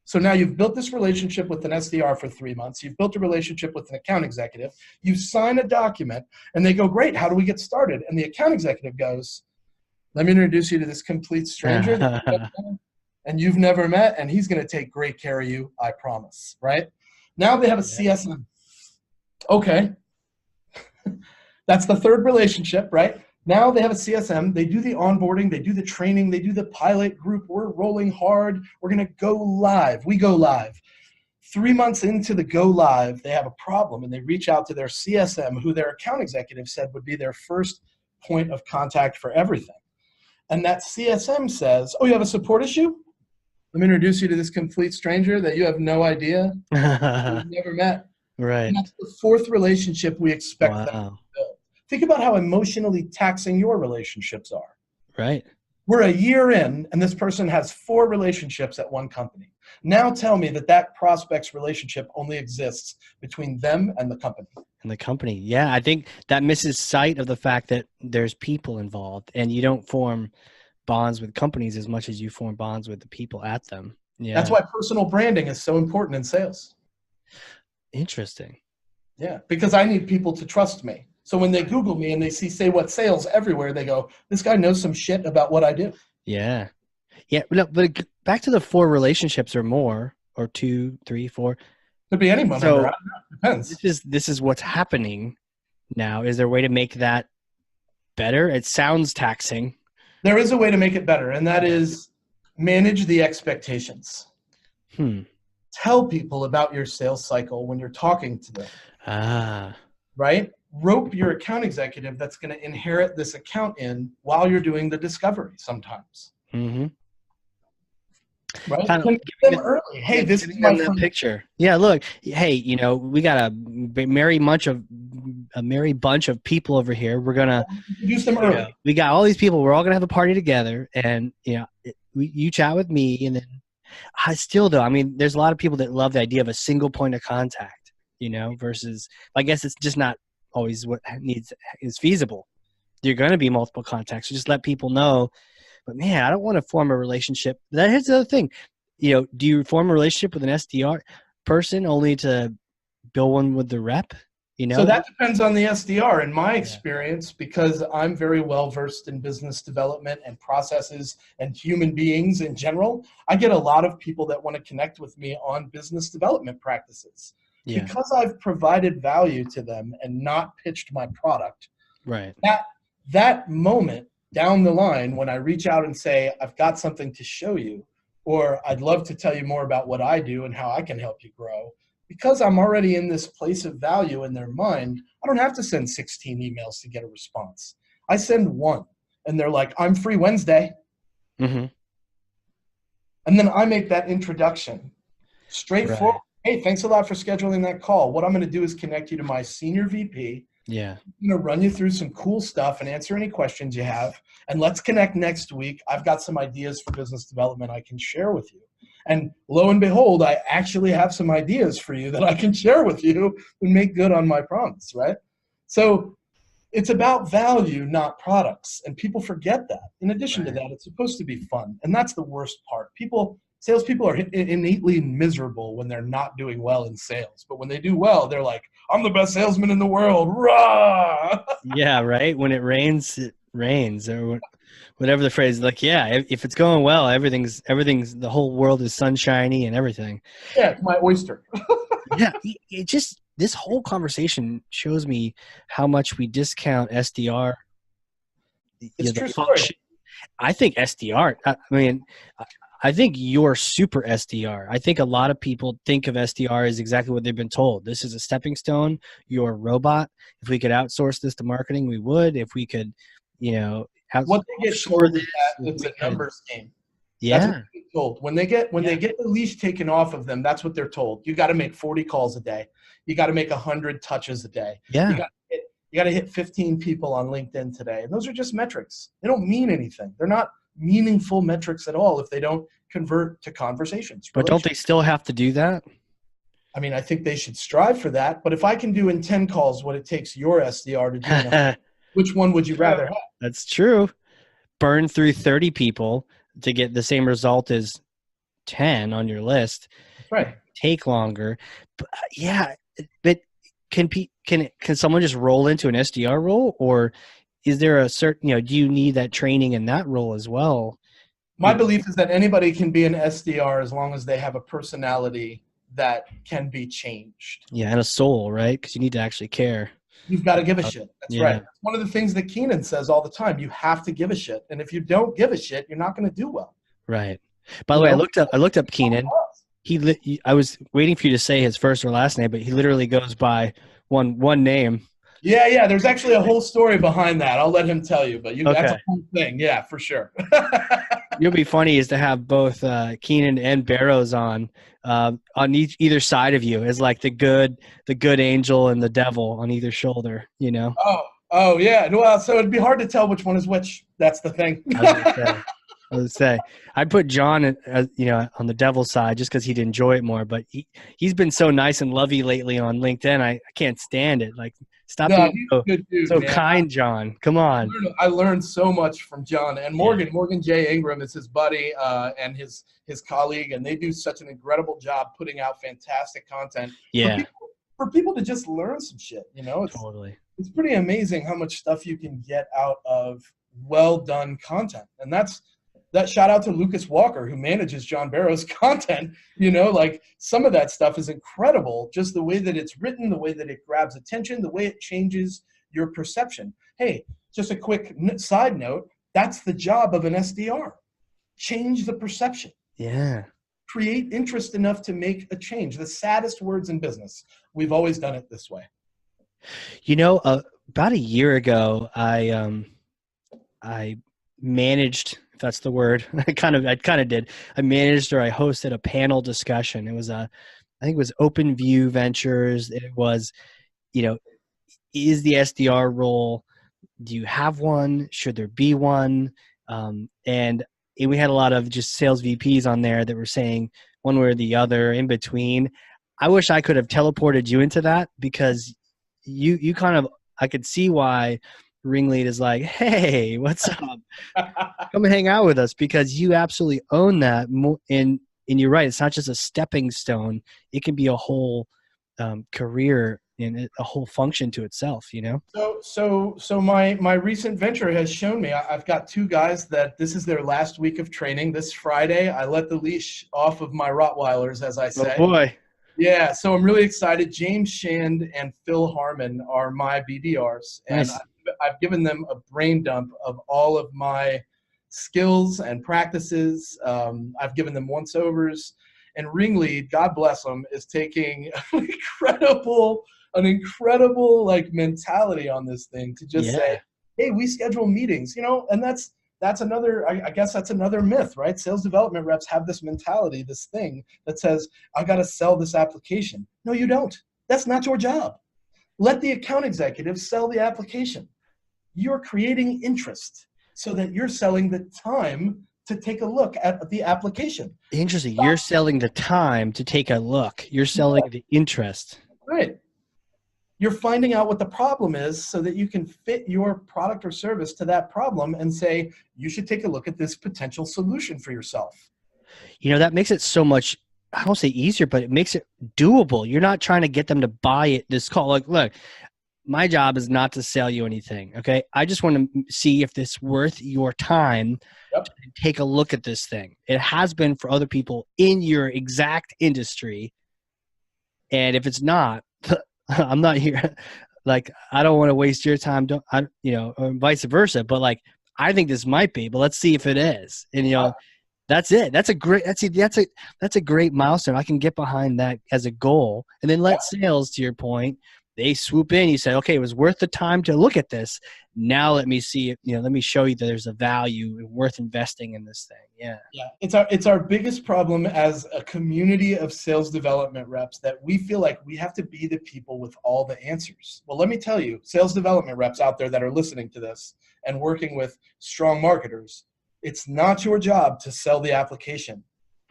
Speaker 2: So now you've built this relationship with an SDR for 3 months. You've built a relationship with an account executive. You sign a document, and they go, great, how do we get started? And the account executive goes, let me introduce you to this complete stranger and you've never met, and he's going to take great care of you, I promise, right? Now they have a CSM. Okay. That's the third relationship, right? Now they have a CSM. They do the onboarding. They do the training. They do the pilot group. We're rolling hard. We're going to go live. We go live. 3 months into the go live, they have a problem, and they reach out to their CSM, who their account executive said would be their first point of contact for everything. And that CSM says, oh, you have a support issue? Let me introduce you to this complete stranger that you have no idea. You've never met.
Speaker 1: Right.
Speaker 2: And that's the fourth relationship we expect them to build. Think about how emotionally taxing your relationships are.
Speaker 1: Right.
Speaker 2: We're a year in, and this person has 4 relationships at one company. Now tell me that prospect's relationship only exists between them and the company.
Speaker 1: And the company. Yeah, I think that misses sight of the fact that there's people involved, and you don't form bonds with companies as much as you form bonds with the people at them. Yeah.
Speaker 2: That's why personal branding is so important in sales.
Speaker 1: Interesting.
Speaker 2: Yeah, because I need people to trust me. So when they Google me and they see Say What Sales everywhere, they go, this guy knows some shit about what I do.
Speaker 1: Yeah. Yeah. But back to the 4 relationships or more, or 2, 3, 4.
Speaker 2: Could be anyone.
Speaker 1: So
Speaker 2: I don't know. Depends.
Speaker 1: This is what's happening now. Is there a way to make that better? It sounds taxing.
Speaker 2: There is a way to make it better, and that is manage the expectations. Tell people about your sales cycle when you're talking to them. Right? Rope your account executive that's going to inherit this account in while you're doing the discovery sometimes. right?
Speaker 1: Kind of
Speaker 2: Connect them early. Hey, this is
Speaker 1: giving
Speaker 2: my
Speaker 1: them that
Speaker 2: friend.
Speaker 1: picture. Yeah, look, hey, we got a merry bunch of people over here. We're gonna,
Speaker 2: Introduce them early.
Speaker 1: we got all these people. We're all gonna have a party together, and you chat with me, and then I still though. I mean, there's a lot of people that love the idea of a single point of contact. Versus I guess it's just not always what is feasible. You're going to be multiple contacts. So just let people know. But man, I don't want to form a relationship. Here's the other thing. Do you form a relationship with an SDR person only to build one with the rep?
Speaker 2: So that depends on the SDR. In my experience, because I'm very well versed in business development and processes and human beings in general, I get a lot of people that want to connect with me on business development practices.
Speaker 1: Yeah.
Speaker 2: Because I've provided value to them and not pitched my product.
Speaker 1: Right.
Speaker 2: That moment down the line when I reach out and say, I've got something to show you, or I'd love to tell you more about what I do and how I can help you grow, because I'm already in this place of value in their mind, I don't have to send 16 emails to get a response. I send one, and they're like, I'm free Wednesday.
Speaker 1: Mm-hmm.
Speaker 2: And then I make that introduction. Straightforward.
Speaker 1: Right.
Speaker 2: Hey, thanks a lot for scheduling that call. What I'm going to do is connect you to my senior VP.
Speaker 1: Yeah.
Speaker 2: I'm going to run you through some cool stuff and answer any questions you have. And let's connect next week. I've got some ideas for business development I can share with you. And lo and behold, I actually have some ideas for you that I can share with you and make good on my promise, right? So it's about value, not products. And people forget that. In addition to that, it's supposed to be fun. And that's the worst part. Salespeople are innately miserable when they're not doing well in sales. But when they do well, they're like, I'm the best salesman in the world. Rah!
Speaker 1: Yeah, right. When it rains, or whatever the phrase is. Like, yeah, if it's going well, everything's the whole world is sunshiny and everything.
Speaker 2: Yeah, it's my oyster.
Speaker 1: Yeah, this whole conversation shows me how much we discount SDR.
Speaker 2: It's true story.
Speaker 1: I think SDR. I think you're super SDR. I think a lot of people think of SDR as exactly what they've been told. This is a stepping stone. You're a robot. If we could outsource this to marketing, we would. If we could,
Speaker 2: what they get told is that it's a numbers game.
Speaker 1: Yeah.
Speaker 2: That's what they get told. When they get the leash taken off of them, that's what they're told. You got to make 40 calls a day. You got to make 100 touches a day.
Speaker 1: Yeah.
Speaker 2: You got to hit 15 people on LinkedIn today. And those are just metrics. They don't mean anything. They're not meaningful metrics at all if they don't convert to conversations.
Speaker 1: But don't they still have to do that?
Speaker 2: I mean, I think they should strive for that. But if I can do in 10 calls what it takes your SDR to do, which one would you rather have?
Speaker 1: That's true. Burn through 30 people to get the same result as 10 on your list.
Speaker 2: That's right.
Speaker 1: Take longer. But, yeah, but can someone just roll into an SDR role, or is there a certain, do you need that training in that role as well?
Speaker 2: My belief is that anybody can be an SDR as long as they have a personality that can be changed.
Speaker 1: Yeah, and a soul, right? Because you need to actually care.
Speaker 2: You've got to give a shit. That's right. One of the things that Keenan says all the time, you have to give a shit. And if you don't give a shit, you're not going to do well.
Speaker 1: Right. By the way, I looked up Keenan. I was waiting for you to say his first or last name, but he literally goes by one name.
Speaker 2: Yeah. There's actually a whole story behind that. I'll let him tell you, but that's a whole thing. Yeah, for sure.
Speaker 1: It'll be funny is to have both Keenan and Barrows on either side of you as like the good angel and the devil on either shoulder,
Speaker 2: Oh yeah. Well, so it'd be hard to tell which one is which. That's the thing.
Speaker 1: I would say I'd put John, on the devil's side just because he'd enjoy it more. But he's been so nice and lovey lately on LinkedIn. I can't stand it. Like, stop being so kind, John. Come on.
Speaker 2: I learned so much from John and Morgan. Yeah. Morgan J. Ingram is his buddy and his colleague, and they do such an incredible job putting out fantastic content.
Speaker 1: Yeah.
Speaker 2: For people to just learn some shit,
Speaker 1: Totally.
Speaker 2: It's pretty amazing how much stuff you can get out of well done content, and that shout out to Lucas Walker, who manages John Barrow's content. Like some of that stuff is incredible. Just the way that it's written, the way that it grabs attention, the way it changes your perception. Hey, just a quick side note. That's the job of an SDR. Change the perception.
Speaker 1: Yeah.
Speaker 2: Create interest enough to make a change. The saddest words in business. We've always done it this way.
Speaker 1: About a year ago, I managed That's the word. I kind of did. I managed or I hosted a panel discussion. It was I think it was Open View Ventures. It was, you know, is the SDR role, do you have one? Should there be one? And we had a lot of just sales VPs on there that were saying one way or the other in between. I wish I could have teleported you into that, because you kind of, I could see why Ringlead is like, hey, what's up? Come and hang out with us, because you absolutely own that. And you're right. It's not just a stepping stone. It can be a whole career and a whole function to itself, you know?
Speaker 2: So my recent venture has shown me, I've got two guys that this is their last week of training. This Friday, I let the leash off of my Rottweilers, as I say.
Speaker 1: Oh boy.
Speaker 2: Yeah, so I'm really excited. James Shand and Phil Harmon are my BDRs, and
Speaker 1: Nice.
Speaker 2: I've given them a brain dump of all of my skills and practices. I've given them once-overs, and Ringlead, God bless him, is taking an incredible like mentality on this thing to just say, hey, we schedule meetings, you know, and that's another, I guess that's another myth, right? Sales development reps have this mentality, this thing that says, I got to sell this application. No, you don't. That's not your job. Let the account executive sell the application. You're creating interest so that you're selling the time to take a look at the application.
Speaker 1: Interesting. You're selling the time to take a look. You're selling the interest.
Speaker 2: Right. You're finding out what the problem is so that you can fit your product or service to that problem and say, you should take a look at this potential solution for yourself.
Speaker 1: You know, that makes it so much, I don't say easier, but it makes it doable. You're not trying to get them to buy it. This call, like, look, my job is not to sell you anything. Okay. I just want to see if it's worth your time to take a look at this thing. It has been for other people in your exact industry. And if it's not, I'm not here. Like, I don't want to waste your time. Or vice versa. But like, I think this might be, but let's see if it is. And, you know, that's it. That's a great milestone. I can get behind that as a goal, and then let sales, to your point, they swoop in. You say, okay, it was worth the time to look at this. Now let me see, let me show you that there's a value and worth investing in this thing. Yeah.
Speaker 2: Yeah. It's our biggest problem as a community of sales development reps, that we feel like we have to be the people with all the answers. Well, let me tell you, sales development reps out there that are listening to this and working with strong marketers, it's not your job to sell the application.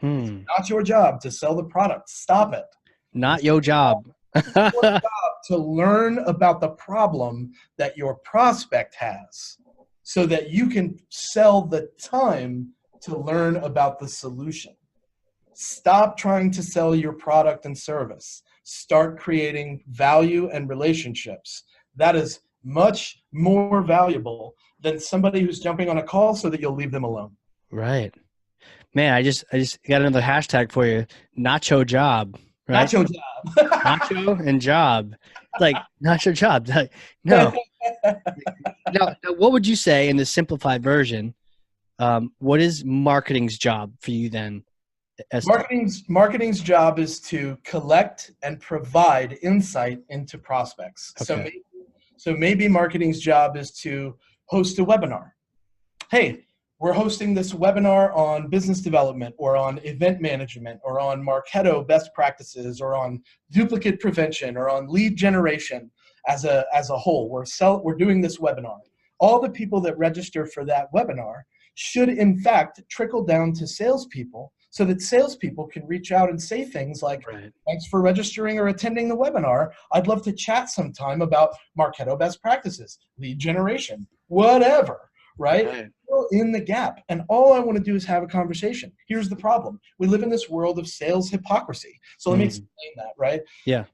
Speaker 2: It's not your job to sell the product. Stop it.
Speaker 1: Not your job.
Speaker 2: It's your job to learn about the problem that your prospect has so that you can sell the time to learn about the solution. Stop trying to sell your product and service. Start creating value and relationships. That is much more valuable than somebody who's jumping on a call so that you'll leave them alone.
Speaker 1: Right. Man, I just got another hashtag for you. Nacho job. Right?
Speaker 2: Nacho job.
Speaker 1: Nacho and job. Like, nacho job. Like, no. Now, what would you say in the simplified version? What is marketing's job for you then?
Speaker 2: Marketing's job is to collect and provide insight into prospects. Okay. So maybe marketing's job is to host a webinar. Hey, we're hosting this webinar on business development or on event management or on Marketo best practices or on duplicate prevention or on lead generation as a whole. We're doing this webinar. All the people that register for that webinar should in fact trickle down to salespeople so that salespeople can reach out and say things like, thanks for registering or attending the webinar. I'd love to chat sometime about Marketo best practices, lead generation, whatever, right? Fill in the gap. And all I want to do is have a conversation. Here's the problem. We live in this world of sales hypocrisy. So let me explain that, right?
Speaker 1: Yeah.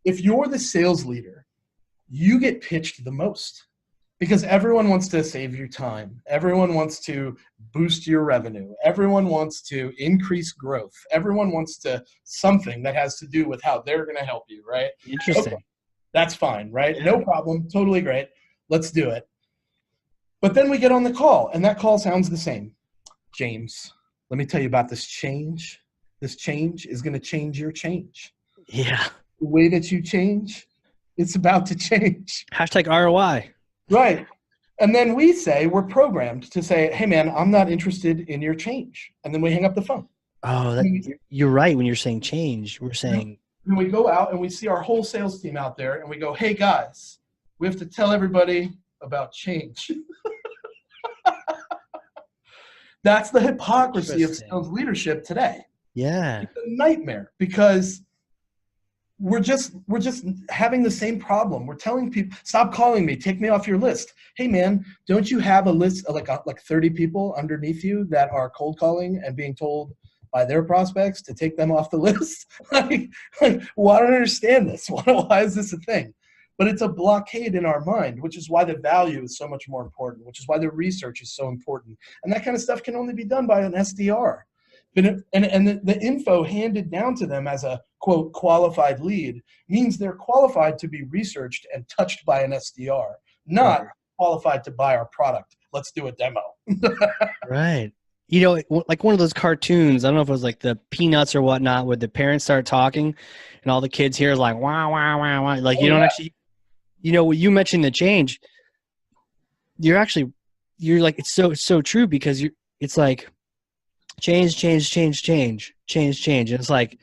Speaker 2: If you're the sales leader, you get pitched the most because everyone wants to save you time. Everyone wants to boost your revenue. Everyone wants to increase growth. Everyone wants to something that has to do with how they're going to help you, right?
Speaker 1: Interesting.
Speaker 2: Okay. That's fine, right? Yeah. No problem. Totally great. Let's do it. But then we get on the call, and that call sounds the same. James, let me tell you about this change. This change is going to change your change.
Speaker 1: Yeah.
Speaker 2: The way that you change, it's about to change.
Speaker 1: Hashtag ROI.
Speaker 2: Right. And then we say, we're programmed to say, hey man, I'm not interested in your change. And then we hang up the phone.
Speaker 1: Oh, you're right. When you're saying change, we're saying.
Speaker 2: And we go out and we see our whole sales team out there and we go, hey guys, we have to tell everybody about change. That's the hypocrisy of sales leadership today.
Speaker 1: Yeah.
Speaker 2: It's a nightmare because we're just having the same problem. We're telling people, stop calling me, take me off your list. Hey man, don't you have a list of like 30 people underneath you that are cold calling and being told by their prospects to take them off the list? like, well, I don't understand this. Why is this a thing? But it's a blockade in our mind, which is why the value is so much more important, which is why the research is so important. And that kind of stuff can only be done by an SDR. And the info handed down to them as a, quote, qualified lead means they're qualified to be researched and touched by an SDR, not qualified to buy our product. Let's do a demo.
Speaker 1: Right. You know, like one of those cartoons, I don't know if it was like the Peanuts or whatnot, where the parents start talking and all the kids here is like, wow, wow, wow, wow. Like, you don't actually, you know, when you mentioned the change, you're like, it's so true because it's like change. And it's like,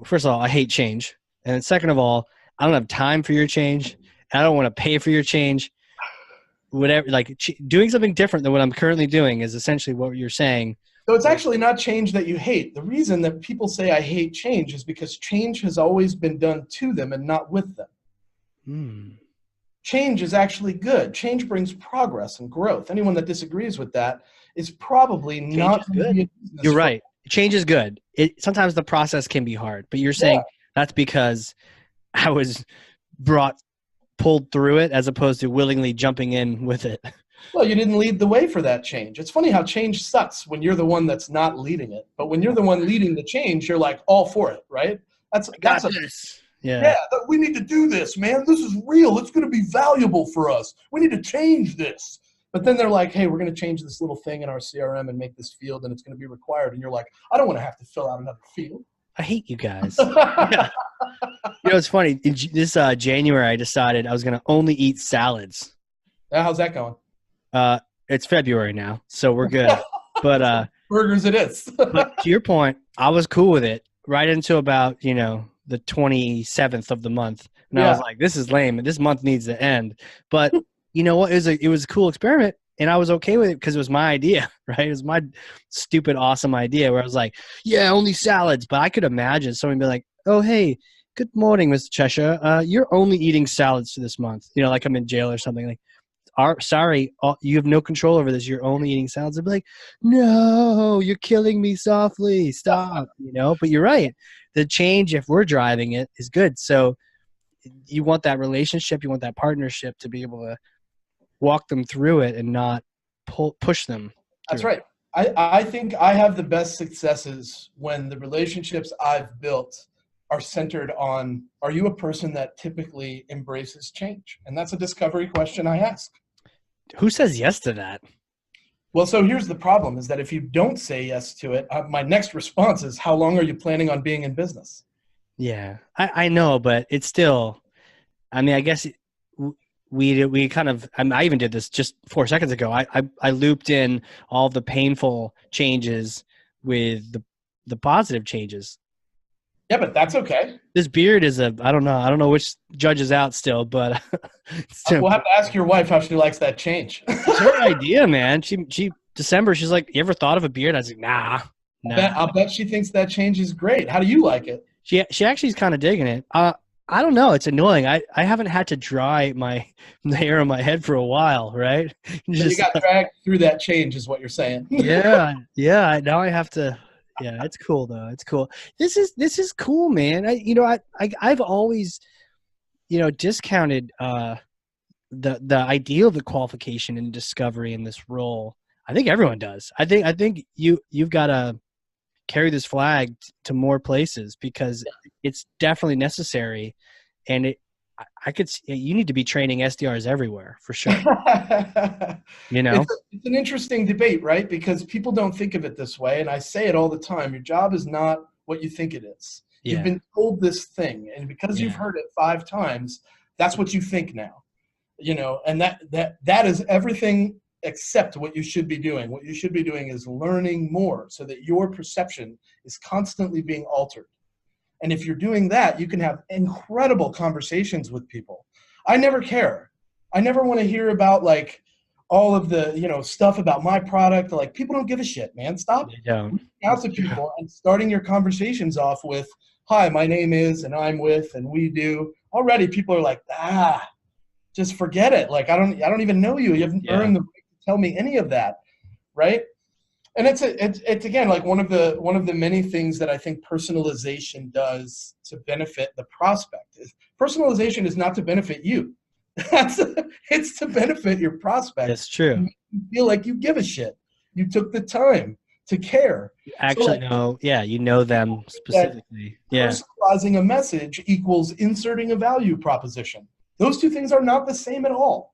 Speaker 1: first of all, I hate change. And then second of all, I don't have time for your change. I don't want to pay for your change. Whatever, like doing something different than what I'm currently doing is essentially what you're saying.
Speaker 2: So it's actually not change that you hate. The reason that people say I hate change is because change has always been done to them and not with them. Change is actually good. Change brings progress and growth. Anyone that disagrees with that is probably not good.
Speaker 1: You're right. Change is good. Sometimes the process can be hard, but you're saying that's because I was pulled through it as opposed to willingly jumping in with it.
Speaker 2: Well, you didn't lead the way for that change. It's funny how change sucks when you're the one that's not leading it. But when you're the one leading the change, you're like all for it, right? Yeah, we need to do this, man. This is real. It's going to be valuable for us. We need to change this. But then they're like, hey, we're going to change this little thing in our CRM and make this field, and it's going to be required. And you're like, I don't want to have to fill out another field.
Speaker 1: I hate you guys. Yeah. You know, it's funny. In this January, I decided I was going to only eat salads.
Speaker 2: How's that going?
Speaker 1: It's February now, so we're good. But
Speaker 2: burgers it is.
Speaker 1: But to your point, I was cool with it right until about, you know, the 27th of the month. And I was like, this is lame. This month needs to end. But you know what? It was a cool experiment. And I was okay with it because it was my idea, right? It was my stupid, awesome idea where I was like, yeah, only salads. But I could imagine someone be like, oh, hey, good morning, Mr. Cheshire. You're only eating salads for this month. You know, like I'm in jail or something. Like, sorry, you have no control over this. You're only eating salads. I'd be like, no, you're killing me softly. Stop, you know? But you're right. The change, if we're driving it, is good. So you want that relationship, you want that partnership to be able to walk them through it and not push them.
Speaker 2: That's right. I think I have the best successes when the relationships I've built are centered on, are you a person that typically embraces change? And that's a discovery question I ask.
Speaker 1: Who says yes to that?
Speaker 2: Well, so here's the problem is that if you don't say yes to it, my next response is, how long are you planning on being in business?
Speaker 1: Yeah, I know, but it's still, I mean, I guess we kind of, I even did this just 4 seconds ago. I looped in all the painful changes with the positive changes.
Speaker 2: Yeah, but that's okay.
Speaker 1: This beard is I don't know which judge is out still, but
Speaker 2: we'll have to ask your wife how she likes that change.
Speaker 1: It's her idea, man. She December, she's like, you ever thought of a beard? I was like, nah.
Speaker 2: I'll bet she thinks that change is great. How do you like it?
Speaker 1: She actually is kind of digging it. I don't know. It's annoying. I haven't had to dry the hair on my head for a while, right?
Speaker 2: You got dragged through that change is what you're saying.
Speaker 1: Yeah. Now I have to. Yeah, it's cool though. It's cool. This is cool, man. I've always, discounted the idea of the qualification and discovery in this role. I think everyone does. I think you've got to carry this flag to more places because it's definitely necessary, and you need to be training SDRs everywhere for sure.
Speaker 2: It's an interesting debate, right? Because people don't think of it this way, and I say it all the time. Your job is not what you think it is. Yeah. You've been told this thing, and because you've heard it 5 times, that's what you think now. and that is everything except what you should be doing. What you should be doing is learning more so that your perception is constantly being altered. And if you're doing that, you can have incredible conversations with people. I never care. I never want to hear about like all of the, stuff about my product. Like, people don't give a shit, man. Stop reaching out to people and starting your conversations off with, hi, my name is, and I'm with, and we do. Already people are like, just forget it. Like, I don't even know you. You haven't earned the right to tell me any of that. Right. And it's again, like one of the many things that I think personalization does to benefit the prospect. Personalization is not to benefit you. It's to benefit your prospect.
Speaker 1: That's true.
Speaker 2: You feel like you give a shit. You took the time to care.
Speaker 1: You actually know, you know them specifically.
Speaker 2: Personalizing a message equals inserting a value proposition. Those two things are not the same at all.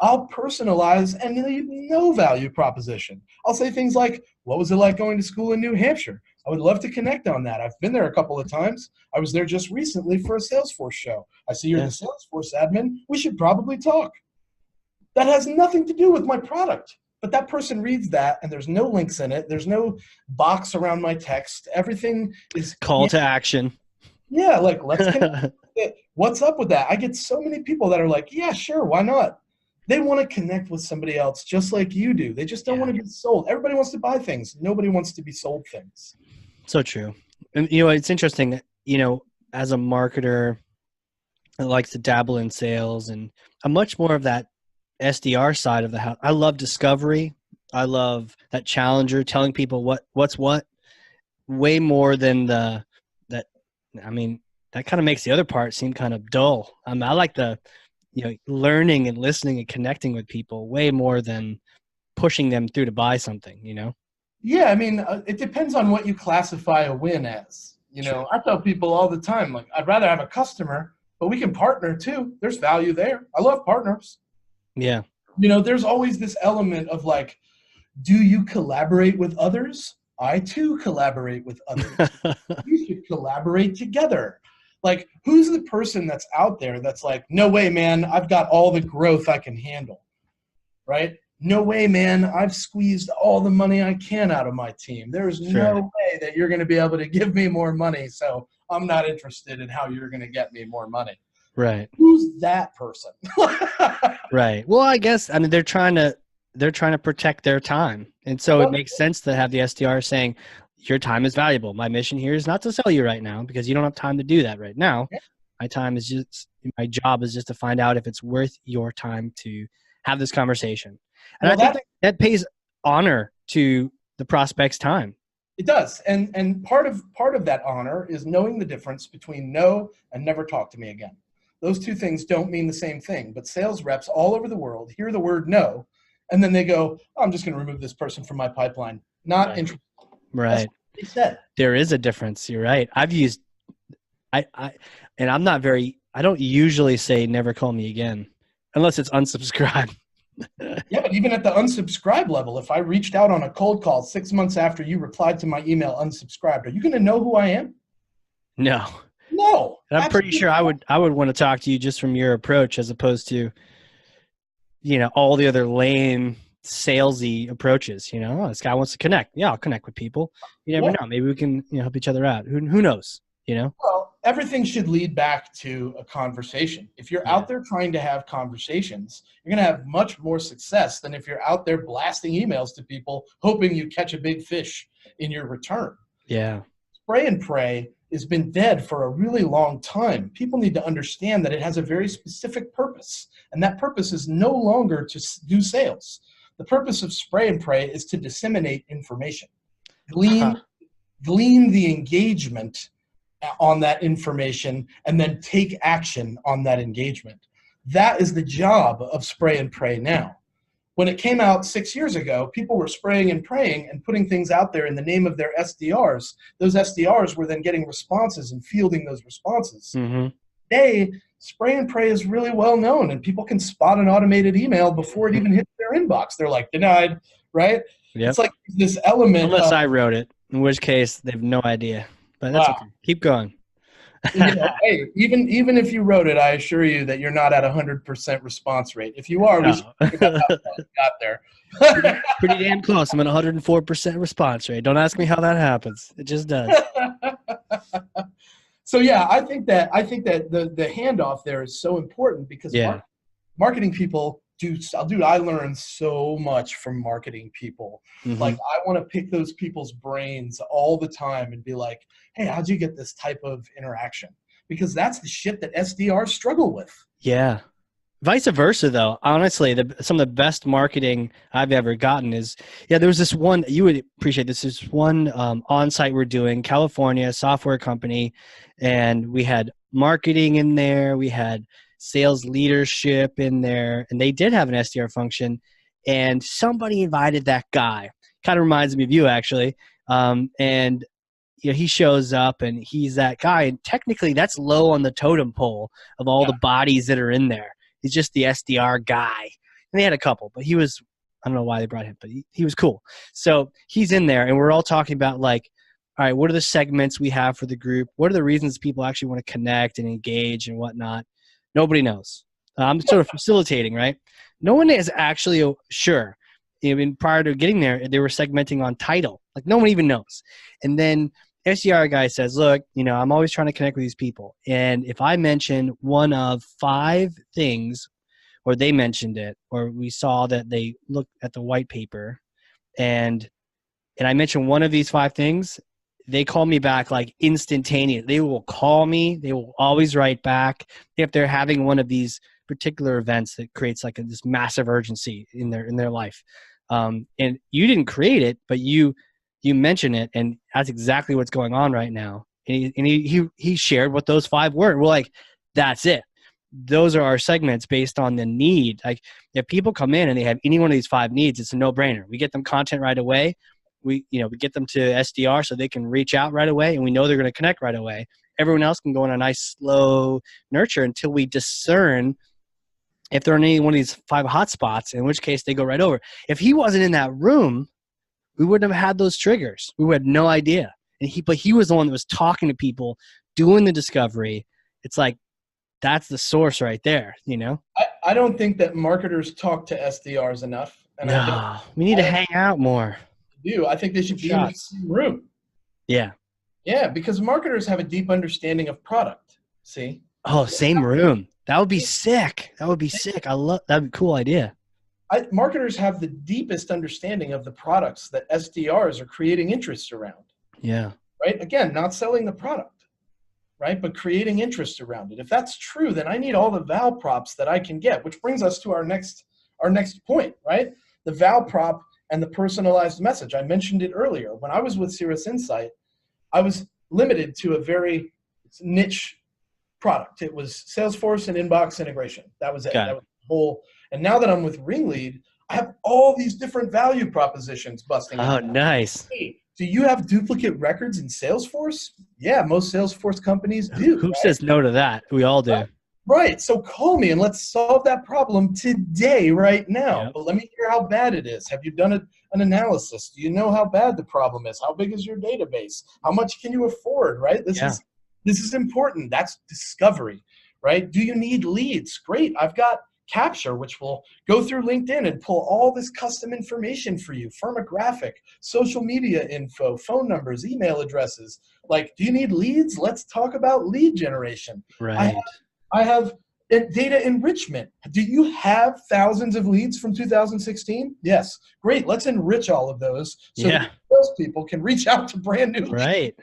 Speaker 2: I'll personalize and leave no value proposition. I'll say things like, what was it like going to school in New Hampshire? I would love to connect on that. I've been there a couple of times. I was there just recently for a Salesforce show. I see you're the Salesforce admin. We should probably talk. That has nothing to do with my product. But that person reads that, and there's no links in it. There's no box around my text. Everything is
Speaker 1: call to action.
Speaker 2: Yeah, like, let's connect. What's up with that? I get so many people that are like, yeah, sure, why not? They want to connect with somebody else just like you do. They just don't want to be sold. Everybody wants to buy things. Nobody wants to be sold things.
Speaker 1: So true. And, it's interesting, as a marketer that likes to dabble in sales, and I'm much more of that SDR side of the house. I love discovery. I love that challenger, telling people what's what, way more than that kind of makes the other part seem kind of dull. I like the, learning and listening and connecting with people way more than pushing them through to buy something,
Speaker 2: Yeah, it depends on what you classify a win as. I tell people all the time, like, I'd rather have a customer, but we can partner too. There's value there. I love partners.
Speaker 1: Yeah.
Speaker 2: There's always this element of like, do you collaborate with others? I too collaborate with others. We should collaborate together. Like, who's the person that's out there that's like, no way, man, I've got all the growth I can handle, right? No way, man, I've squeezed all the money I can out of my team. There's no way that you're going to be able to give me more money, so I'm not interested in how you're going to get me more money.
Speaker 1: Right.
Speaker 2: Who's that person?
Speaker 1: Right. Well, I guess, they're trying to protect their time. And so it makes sense to have the SDR saying, your time is valuable. My mission here is not to sell you right now because you don't have time to do that right now. My job is just to find out if it's worth your time to have this conversation. And I think that pays honor to the prospect's time.
Speaker 2: It does. And part of that honor is knowing the difference between no and never talk to me again. Those two things don't mean the same thing, but sales reps all over the world hear the word no, and then they go, I'm just going to remove this person from my pipeline. Not interested.
Speaker 1: Right.
Speaker 2: That's what they said.
Speaker 1: There is a difference. You're right. I've used, and I don't usually say never call me again unless it's unsubscribe.
Speaker 2: Yeah, but even at the unsubscribe level, if I reached out on a cold call 6 months after you replied to my email unsubscribed, are you going to know who I am?
Speaker 1: No. And I'm pretty sure I would want to talk to you just from your approach as opposed to, all the other lame salesy approaches. This guy wants to connect. Yeah, I'll connect with people. You never know. Maybe we can help each other out. Who knows?
Speaker 2: Well, everything should lead back to a conversation. If you're out there trying to have conversations, you're going to have much more success than if you're out there blasting emails to people, hoping you catch a big fish in your return.
Speaker 1: Yeah.
Speaker 2: Spray and pray has been dead for a really long time. People need to understand that it has a very specific purpose, and that purpose is no longer to do sales. The purpose of spray and pray is to disseminate information, glean the engagement on that information, and then take action on that engagement. That is the job of spray and pray now. When it came out 6 years ago, people were spraying and praying and putting things out there in the name of their SDRs. Those SDRs were then getting responses and fielding those responses.
Speaker 1: Mm-hmm.
Speaker 2: Today, spray and pray is really well known, and people can spot an automated email before it even hits their inbox. They're like, denied, right?
Speaker 1: Yep.
Speaker 2: It's like this element.
Speaker 1: Unless I wrote it, in which case they have no idea. But that's okay. Keep going.
Speaker 2: Hey, even if you wrote it, I assure you that you're not at 100% response rate. If you are, we should
Speaker 1: No.
Speaker 2: think about how you got there.
Speaker 1: Pretty damn close. I'm at 104% response rate. Don't ask me how that happens. It just does.
Speaker 2: So yeah, I think that the handoff there is so important because
Speaker 1: Yeah.
Speaker 2: marketing people dude, I learn so much from marketing people. Like
Speaker 1: Hmm.
Speaker 2: I want to pick those people's brains all the time and be like, hey, how'd you get this type of interaction? Because that's the shit that SDRs struggle with.
Speaker 1: Yeah. Vice versa, though. Honestly, some of the best marketing I've ever gotten is, yeah, there was this one, you would appreciate this. There's one on-site we're doing, California, software company, and we had marketing in there. We had sales leadership in there, and they did have an SDR function, and somebody invited that guy. Kind of reminds me of you, actually. And he shows up, and he's that guy, and technically that's low on the totem pole of all
Speaker 2: Yeah.
Speaker 1: the bodies that are in there. He's just the SDR guy. And they had a couple, but he was, I don't know why they brought him, but he was cool. So he's in there, and we're all talking about, like, all right, what are the segments we have for the group? What are the reasons people actually want to connect and engage and whatnot? Nobody knows. I'm sort of facilitating, right? No one is actually sure. Even prior to getting there, they were segmenting on title. Like, no one even knows. And then SDR guy says, look, I'm always trying to connect with these people. And if I mention one of 5 things, or they mentioned it, or we saw that they looked at the white paper, and I mentioned one of these 5 things, they call me back like instantaneous. They will call me. They will always write back if they're having one of these particular events that creates like this massive urgency in their life. And you didn't create it, but you mention it, and that's exactly what's going on right now. And he shared what those 5 were. We're like, that's it. Those are our segments based on the need. Like, if people come in and they have any one of these 5 needs, it's a no-brainer. We get them content right away. We get them to SDR so they can reach out right away, and we know they're going to connect right away. Everyone else can go on a nice slow nurture until we discern if they're in any one of these 5 hotspots, in which case they go right over. If he wasn't in that room, we wouldn't have had those triggers. We had no idea. But he was the one that was talking to people, doing the discovery. It's like, that's the source right there,
Speaker 2: I don't think that marketers talk to SDRs enough. And
Speaker 1: No, we need to hang out more.
Speaker 2: I think they should be in the same room.
Speaker 1: Yeah.
Speaker 2: Yeah, because marketers have a deep understanding of product. See?
Speaker 1: Oh, same room. That would be sick. That would be sick. That'd be a cool idea.
Speaker 2: Marketers have the deepest understanding of the products that SDRs are creating interest around.
Speaker 1: Yeah.
Speaker 2: Right? Again, not selling the product, right? But creating interest around it. If that's true, then I need all the val props that I can get, which brings us to our next point, right? The val prop and the personalized message. I mentioned it earlier. When I was with Cirrus Insight, I was limited to a very niche product. It was Salesforce and inbox integration. That was it. That was the whole. And now that I'm with Ringlead, I have all these different value propositions busting out.
Speaker 1: Oh, nice.
Speaker 2: Hey, do you have duplicate records in Salesforce? Yeah, most Salesforce companies do.
Speaker 1: Who says no to that? We all do.
Speaker 2: Right. So call me and let's solve that problem today, right now.
Speaker 1: Yep.
Speaker 2: But let me hear how bad it is. Have you done an analysis? Do you know how bad the problem is? How big is your database? How much can you afford, right? This is important. That's discovery, right? Do you need leads? Great. I've got Capture, which will go through LinkedIn and pull all this custom information for you, firmographic, social media info, phone numbers, email addresses. Like, do you need leads? Let's talk about lead generation.
Speaker 1: Right.
Speaker 2: I have data enrichment. Do you have thousands of leads from 2016? Yes. Great. Let's enrich all of those so that salespeople can reach out to brand new leads.
Speaker 1: Right.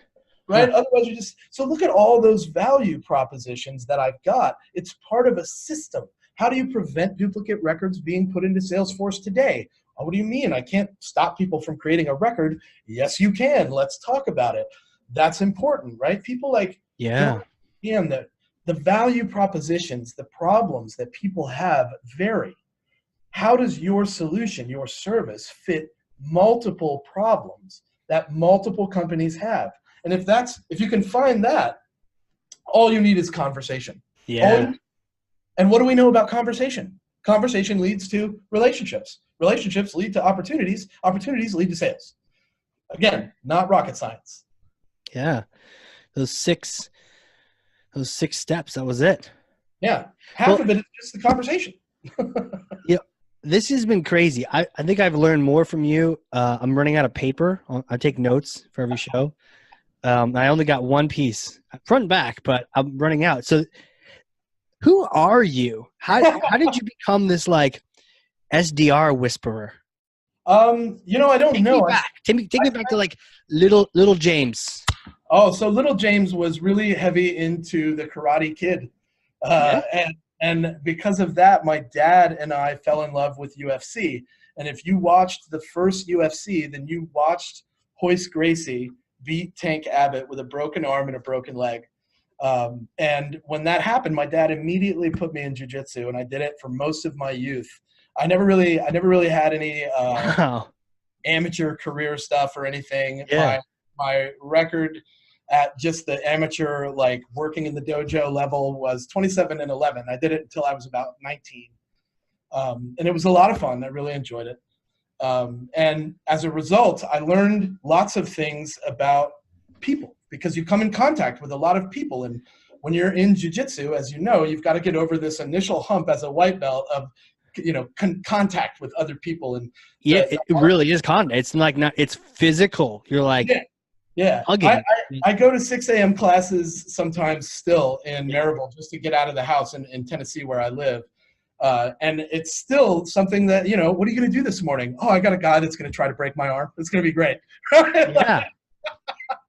Speaker 2: Right? Huh. Otherwise, so look at all those value propositions that I've got. It's part of a system. How do you prevent duplicate records being put into Salesforce today? Oh, what do you mean? I can't stop people from creating a record. Yes, you can. Let's talk about it. That's important, right? People don't understand that the value propositions, the problems that people have vary. How does your solution, your service fit multiple problems that multiple companies have? And if you can find that, all you need is conversation.
Speaker 1: Yeah.
Speaker 2: And what do we know about conversation? Conversation leads to relationships. Relationships lead to opportunities. Opportunities lead to sales. Again, not rocket science.
Speaker 1: Yeah. Those 6 Those 6 steps. That was it.
Speaker 2: Yeah. Half of it is just the conversation.
Speaker 1: Yeah. This has been crazy. I think I've learned more from you. I'm running out of paper. I take notes for every show. I only got one piece, front and back, but I'm running out. So who are you? How did you become this like SDR whisperer?
Speaker 2: I don't
Speaker 1: Take
Speaker 2: know.
Speaker 1: me back. Take me back to like little James.
Speaker 2: Oh, so little James was really heavy into the Karate Kid.
Speaker 1: Yeah.
Speaker 2: And because of that, my dad and I fell in love with UFC. And if you watched the first UFC, then you watched Hoist Gracie beat Tank Abbott with a broken arm and a broken leg. And when that happened, my dad immediately put me in jiu-jitsu, and I did it for most of my youth. I never really had any
Speaker 1: Wow.
Speaker 2: amateur career stuff or anything.
Speaker 1: Yeah.
Speaker 2: My record at just the amateur, like working in the dojo level, was 27-11. I did it until I was about 19. And it was a lot of fun. I really enjoyed it. And as a result, I learned lots of things about people because you come in contact with a lot of people. And when you're in jiu-jitsu, as you know, you've got to get over this initial hump as a white belt of, contact with other people. And
Speaker 1: it really is contact. It's like it's physical. You're like,
Speaker 2: yeah. I go to 6 a.m. classes sometimes still in Maryville just to get out of the house in Tennessee where I live. And it's still something that, what are you going to do this morning? Oh, I got a guy that's going to try to break my arm. It's going to be great.
Speaker 1: Yeah.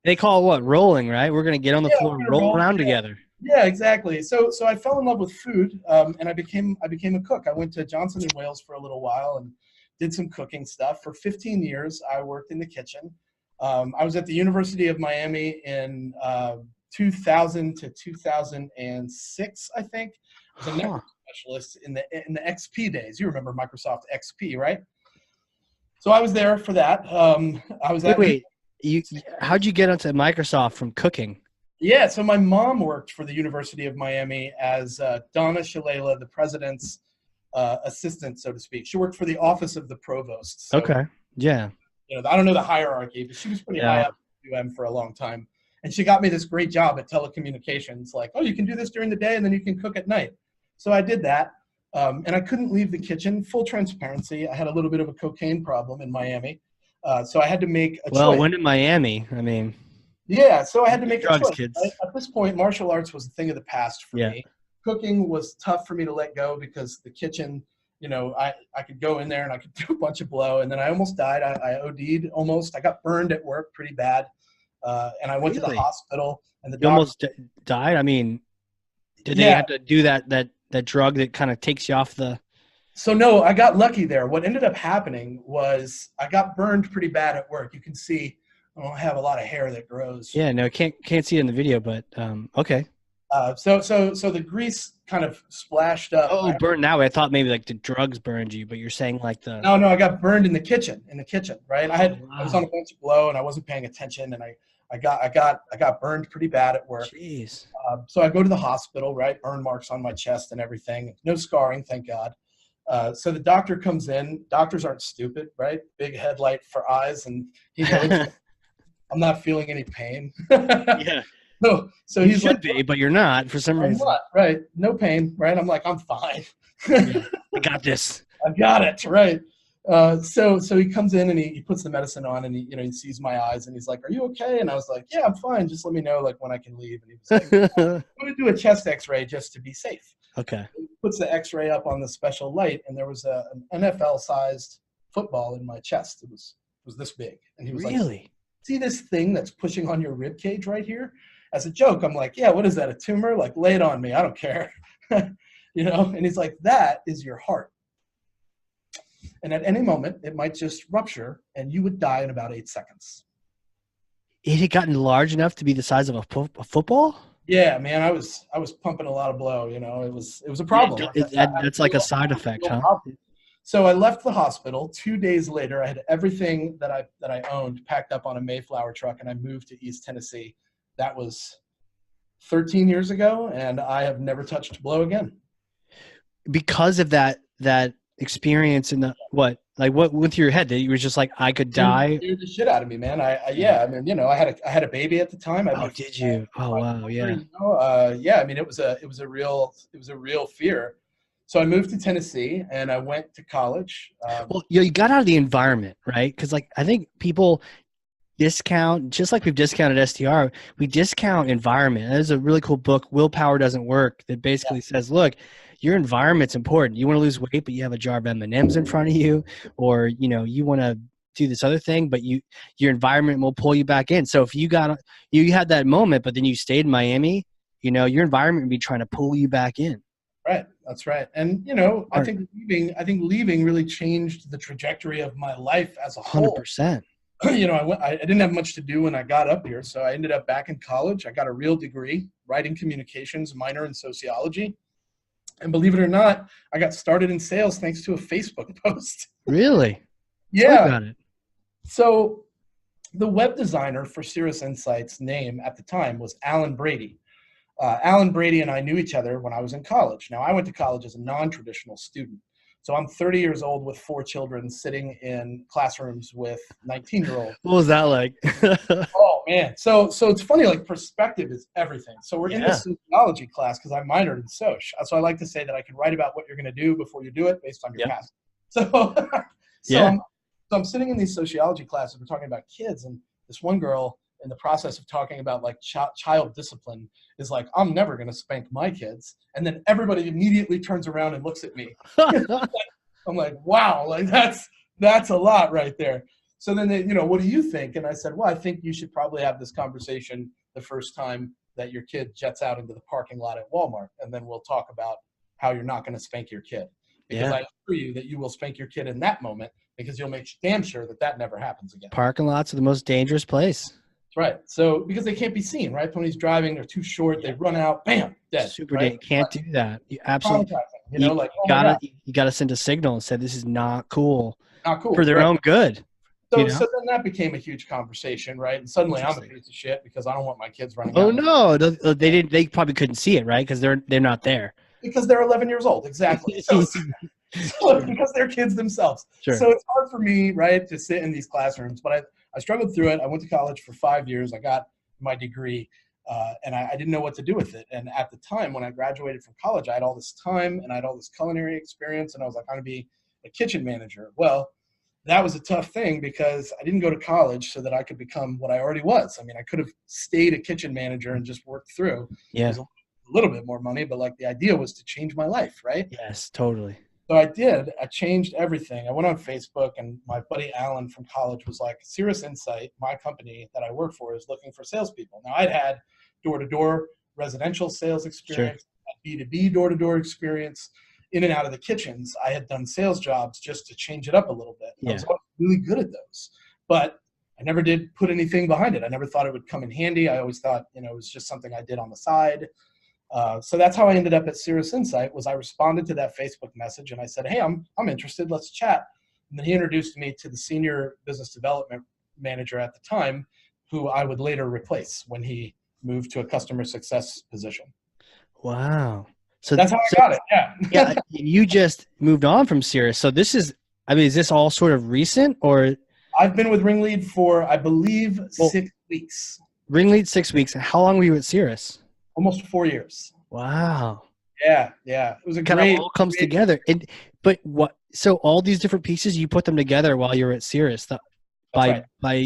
Speaker 1: They call it what? Rolling, right? We're going to get on the floor and roll around together.
Speaker 2: Yeah, exactly. So I fell in love with food, and I became a cook. I went to Johnson & Wales for a little while and did some cooking stuff. For 15 years, I worked in the kitchen. I was at the University of Miami in 2000 to 2006, I think. I was a network specialist in the XP days. You remember Microsoft XP, right? So I was there for that.
Speaker 1: How'd you get onto Microsoft from cooking?
Speaker 2: Yeah, so my mom worked for the University of Miami as Donna Shalala, the president's assistant, so to speak. She worked for the office of the provost. So,
Speaker 1: okay. Yeah.
Speaker 2: I don't know the hierarchy, but she was pretty high up at UM for a long time. And she got me this great job at telecommunications. Like, oh, you can do this during the day and then you can cook at night. So I did that. And I couldn't leave the kitchen. Full transparency, I had a little bit of a cocaine problem in Miami. So I had to make a choice.
Speaker 1: Well, when in Miami, I mean.
Speaker 2: Yeah, so I had to make a choice.
Speaker 1: Kids.
Speaker 2: Right? At this point, martial arts was a thing of the past for me. Cooking was tough for me to let go because the kitchen, I could go in there and I could do a bunch of blow. And then I almost died. I OD'd almost. I got burned at work pretty bad. And I went to the hospital. And the doctor
Speaker 1: almost died? I mean, did they have to do that drug that kind of takes you off the...
Speaker 2: So no, I got lucky there. What ended up happening was I got burned pretty bad at work. You can see I don't have a lot of hair that grows.
Speaker 1: Yeah, no, can't see it in the video, but okay.
Speaker 2: So the grease kind of splashed up.
Speaker 1: Oh, burned that way. I thought maybe like the drugs burned you, but you're saying like the...
Speaker 2: No, I got burned in the kitchen, right? I was on a bunch of blow and I wasn't paying attention and I got burned pretty bad at work.
Speaker 1: Jeez.
Speaker 2: So I go to the hospital, right? Burn marks on my chest and everything. No scarring, thank God. So the doctor comes in. Doctors aren't stupid, right? Big headlight for eyes, and he goes, I'm not feeling any pain.
Speaker 1: Yeah.
Speaker 2: So he's
Speaker 1: should be, but you're not for some reason.
Speaker 2: I'm not, right? No pain, right? I'm like, I'm fine.
Speaker 1: I got this.
Speaker 2: I got it, right? So he comes in and he puts the medicine on and he sees my eyes and he's like, "Are you okay?" And I was like, "Yeah, I'm fine. Just let me know like when I can leave." And he was like, "I'm going to do a chest X-ray just to be safe."
Speaker 1: Okay.
Speaker 2: He puts the X-ray up on the special light, and there was an NFL-sized football in my chest. It was this big, and he was like, "See this thing that's pushing on your rib cage right here?" As a joke, I'm like, "Yeah, what is that? A tumor? Like, lay it on me. I don't care." And he's like, "That is your heart. And at any moment, it might just rupture, and you would die in about 8 seconds."
Speaker 1: It had gotten large enough to be the size of a football?
Speaker 2: Yeah, man, I was pumping a lot of blow. It was a problem.
Speaker 1: That's like a side effect, huh?
Speaker 2: So I left the hospital. 2 days later, I had everything that I owned packed up on a Mayflower truck, and I moved to East Tennessee. That was 13 years ago, and I have never touched blow again.
Speaker 1: Because of that experience in the Like what went through your head? That you were just like, I could die?
Speaker 2: Scared the shit out of me, man.
Speaker 1: Yeah.
Speaker 2: Yeah, I mean, I had a baby at the time. I
Speaker 1: Oh,
Speaker 2: moved
Speaker 1: did you?
Speaker 2: to
Speaker 1: Oh,
Speaker 2: my
Speaker 1: wow.
Speaker 2: partner,
Speaker 1: Yeah.
Speaker 2: yeah, I mean, it was a real fear. So I moved to Tennessee and I went to college.
Speaker 1: Well, you got out of the environment, right? Because like I think people discount, just like we've discounted SDR, we discount environment. There's a really cool book, Willpower Doesn't Work, that
Speaker 2: Yeah,
Speaker 1: basically says, look, your environment's important. You want to lose weight, but you have a jar of M&Ms in front of you, or you want to do this other thing, but your environment will pull you back in. So if you had that moment, but then you stayed in Miami, your environment would be trying to pull you back in.
Speaker 2: right. That's right. And I think leaving really changed the trajectory of my life as a whole.
Speaker 1: 100%.
Speaker 2: I didn't have much to do when I got up here, so I ended up back in college. I got a real degree, writing communications, minor in sociology. And believe it or not, I got started in sales thanks to a Facebook post.
Speaker 1: Really? Tell me
Speaker 2: Yeah.
Speaker 1: about it.
Speaker 2: So the web designer for Cirrus Insight's name at the time was Alan Brady. Alan Brady and I knew each other when I was in college. Now, I went to college as a non-traditional student. So I'm 30 years old with 4 children sitting in classrooms with 19-year-olds.
Speaker 1: What was that like?
Speaker 2: Oh, man. So it's funny, like perspective is everything. So we're in
Speaker 1: Yeah.
Speaker 2: this sociology class because I minored in soc. So I like to say that I can write about what you're going to do before you do it based on your
Speaker 1: Yep.
Speaker 2: past. So,
Speaker 1: Yeah.
Speaker 2: I'm sitting in these sociology classes. We're talking about kids, and this one girl, in the process of talking about like child discipline, is like, I'm never going to spank my kids. And then everybody immediately turns around and looks at me. I'm like, wow, like that's a lot right there. So then they, what do you think? And I said, well, I think you should probably have this conversation the first time that your kid jets out into the parking lot at Walmart. And then we'll talk about how you're not going to spank your kid. Because
Speaker 1: Yeah.
Speaker 2: I assure you that you will spank your kid in that moment, because you'll make damn sure that never happens again.
Speaker 1: Parking lots are the most dangerous place.
Speaker 2: That's right. So because they can't be seen, right? When he's driving, they're too short. They run out, bam, dead.
Speaker 1: Super
Speaker 2: right?
Speaker 1: can't do that. You absolutely.
Speaker 2: Traumatizing, like, oh my God,
Speaker 1: You gotta send a signal and say this is not cool
Speaker 2: not cool.
Speaker 1: for their own good.
Speaker 2: So then that became a huge conversation, right? And suddenly I'm a piece of shit because I don't want my kids running out.
Speaker 1: Oh no, they didn't. They probably couldn't see it, right? Because they're not there.
Speaker 2: Because they're 11 years old, exactly. So because they're kids themselves.
Speaker 1: Sure.
Speaker 2: So it's hard for me, right, to sit in these classrooms. But I struggled through it. I went to college for 5 years. I got my degree, and I didn't know what to do with it. And at the time when I graduated from college, I had all this time and I had all this culinary experience, and I was like, I'm going to be a kitchen manager. Well, that was a tough thing because I didn't go to college so that I could become what I already was. I mean, I could have stayed a kitchen manager and just worked through.
Speaker 1: Yeah.
Speaker 2: It was a little bit more money, but like the idea was to change my life, right?
Speaker 1: Yes, totally.
Speaker 2: So I did. I changed everything. I went on Facebook, and my buddy Alan from college was like, Cirrus Insight, my company that I work for, is looking for salespeople. Now, I'd had door-to-door residential sales experience, B2B door-to-door experience, in and out of the kitchens. I had done sales jobs just to change it up a little bit. I was always really good at those. But I never did put anything behind it. I never thought it would come in handy. I always thought, it was just something I did on the side. So that's how I ended up at Cirrus Insight. Was I responded to that Facebook message and I said, hey, I'm interested, let's chat. And then he introduced me to the senior business development manager at the time, who I would later replace when he moved to a customer success position.
Speaker 1: Wow. So
Speaker 2: that's how I got it. Yeah.
Speaker 1: Yeah. You just moved on from Cirrus. So is this all sort of recent, or?
Speaker 2: I've been with Ringlead for, I believe, 6 weeks.
Speaker 1: Ringlead 6 weeks. And how long were you at Cirrus?
Speaker 2: Almost 4 years.
Speaker 1: Wow.
Speaker 2: Yeah. It was
Speaker 1: It all comes together. So all these different pieces, you put them together while you're at Cirrus by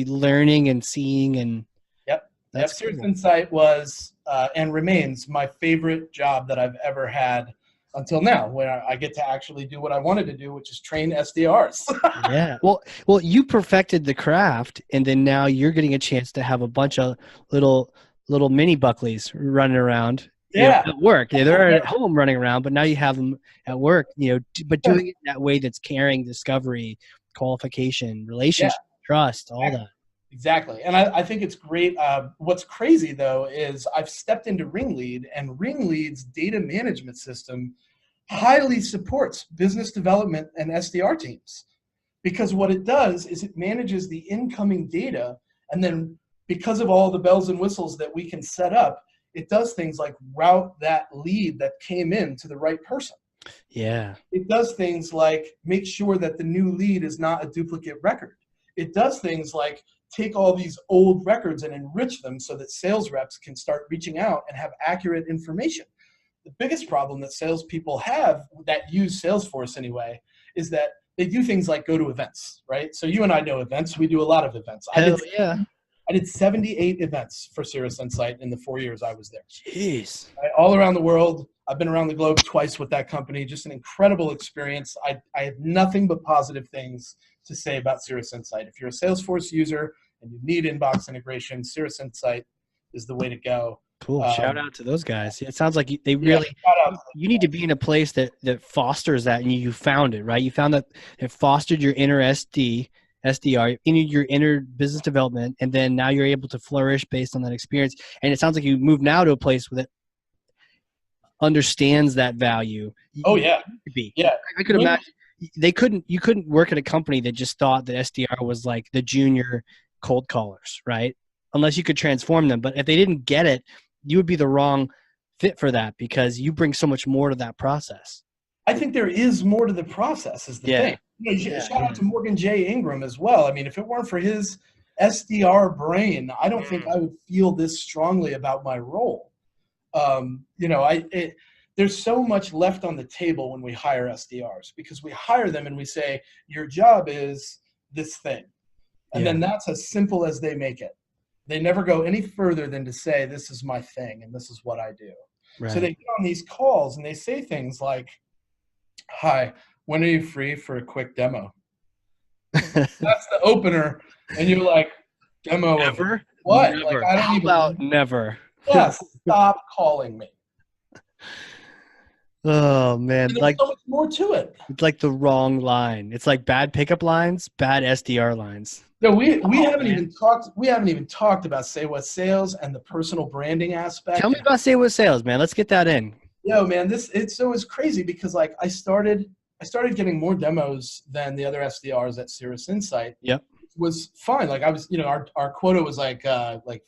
Speaker 1: learning and seeing and.
Speaker 2: Yep. Cirrus Insight was and remains my favorite job that I've ever had until now, where I get to actually do what I wanted to do, which is train SDRs.
Speaker 1: Yeah. Well, you perfected the craft, and then now you're getting a chance to have a bunch of little mini Buckleys running around. At work. Yeah, they're at home running around, but now you have them at work. But doing it that way, that's caring, discovery, qualification, relationship, trust, all that.
Speaker 2: Exactly. And I think it's great. What's crazy, though, is I've stepped into Ringlead, and Ringlead's data management system highly supports business development and SDR teams. Because what it does is it manages the incoming data, and then because of all the bells and whistles that we can set up, it does things like route that lead that came in to the right person.
Speaker 1: Yeah.
Speaker 2: It does things like make sure that the new lead is not a duplicate record. It does things like take all these old records and enrich them so that sales reps can start reaching out and have accurate information. The biggest problem that salespeople have that use Salesforce anyway is that they do things like go to events, right? So you and I know events. We do a lot of events.
Speaker 1: Hell yeah.
Speaker 2: I did 78 events for Cirrus Insight in the 4 years I was there.
Speaker 1: Jeez.
Speaker 2: Right? All around the world. I've been around the globe twice with that company. Just an incredible experience. I have nothing but positive things to say about Cirrus Insight. If you're a Salesforce user and you need inbox integration, Cirrus Insight is the way to go.
Speaker 1: Cool. Shout out to those guys. It sounds like they really, you need to be in a place that fosters that, and you found it, right? You found that it fostered your inner SDR, your inner business development, and then now you're able to flourish based on that experience. And it sounds like you moved now to a place that understands that value.
Speaker 2: Oh yeah. Yeah.
Speaker 1: I could imagine you couldn't work at a company that just thought that SDR was like the junior cold callers, right? Unless you could transform them. But if they didn't get it, you would be the wrong fit for that because you bring so much more to that process.
Speaker 2: I think there is more to the process is the thing. You know, shout out to Morgan J. Ingram as well. I mean, if it weren't for his SDR brain, I don't think I would feel this strongly about my role. You know, there's so much left on the table when we hire SDRs because we hire them and we say, your job is this thing. And then that's as simple as they make it. They never go any further than to say, this is my thing and this is what I do. Right. So they get on these calls and they say things like, hi, when are you free for a quick demo? That's the opener. And you're like, demo
Speaker 1: never?
Speaker 2: What?
Speaker 1: Never.
Speaker 2: Like, I don't
Speaker 1: How about never?
Speaker 2: Yes, stop calling me.
Speaker 1: Oh man,
Speaker 2: there's so much more to it.
Speaker 1: It's like the wrong line. It's like bad pickup lines, bad SDR lines.
Speaker 2: No, we haven't even talked about Say What Sales and the personal branding aspect.
Speaker 1: Tell me about Say What Sales, man. Let's get that in.
Speaker 2: Yo, man, it's crazy because like I started getting more demos than the other SDRs at Cirrus Insight.
Speaker 1: Yep.
Speaker 2: It was fine. Like I was, you know, our quota was like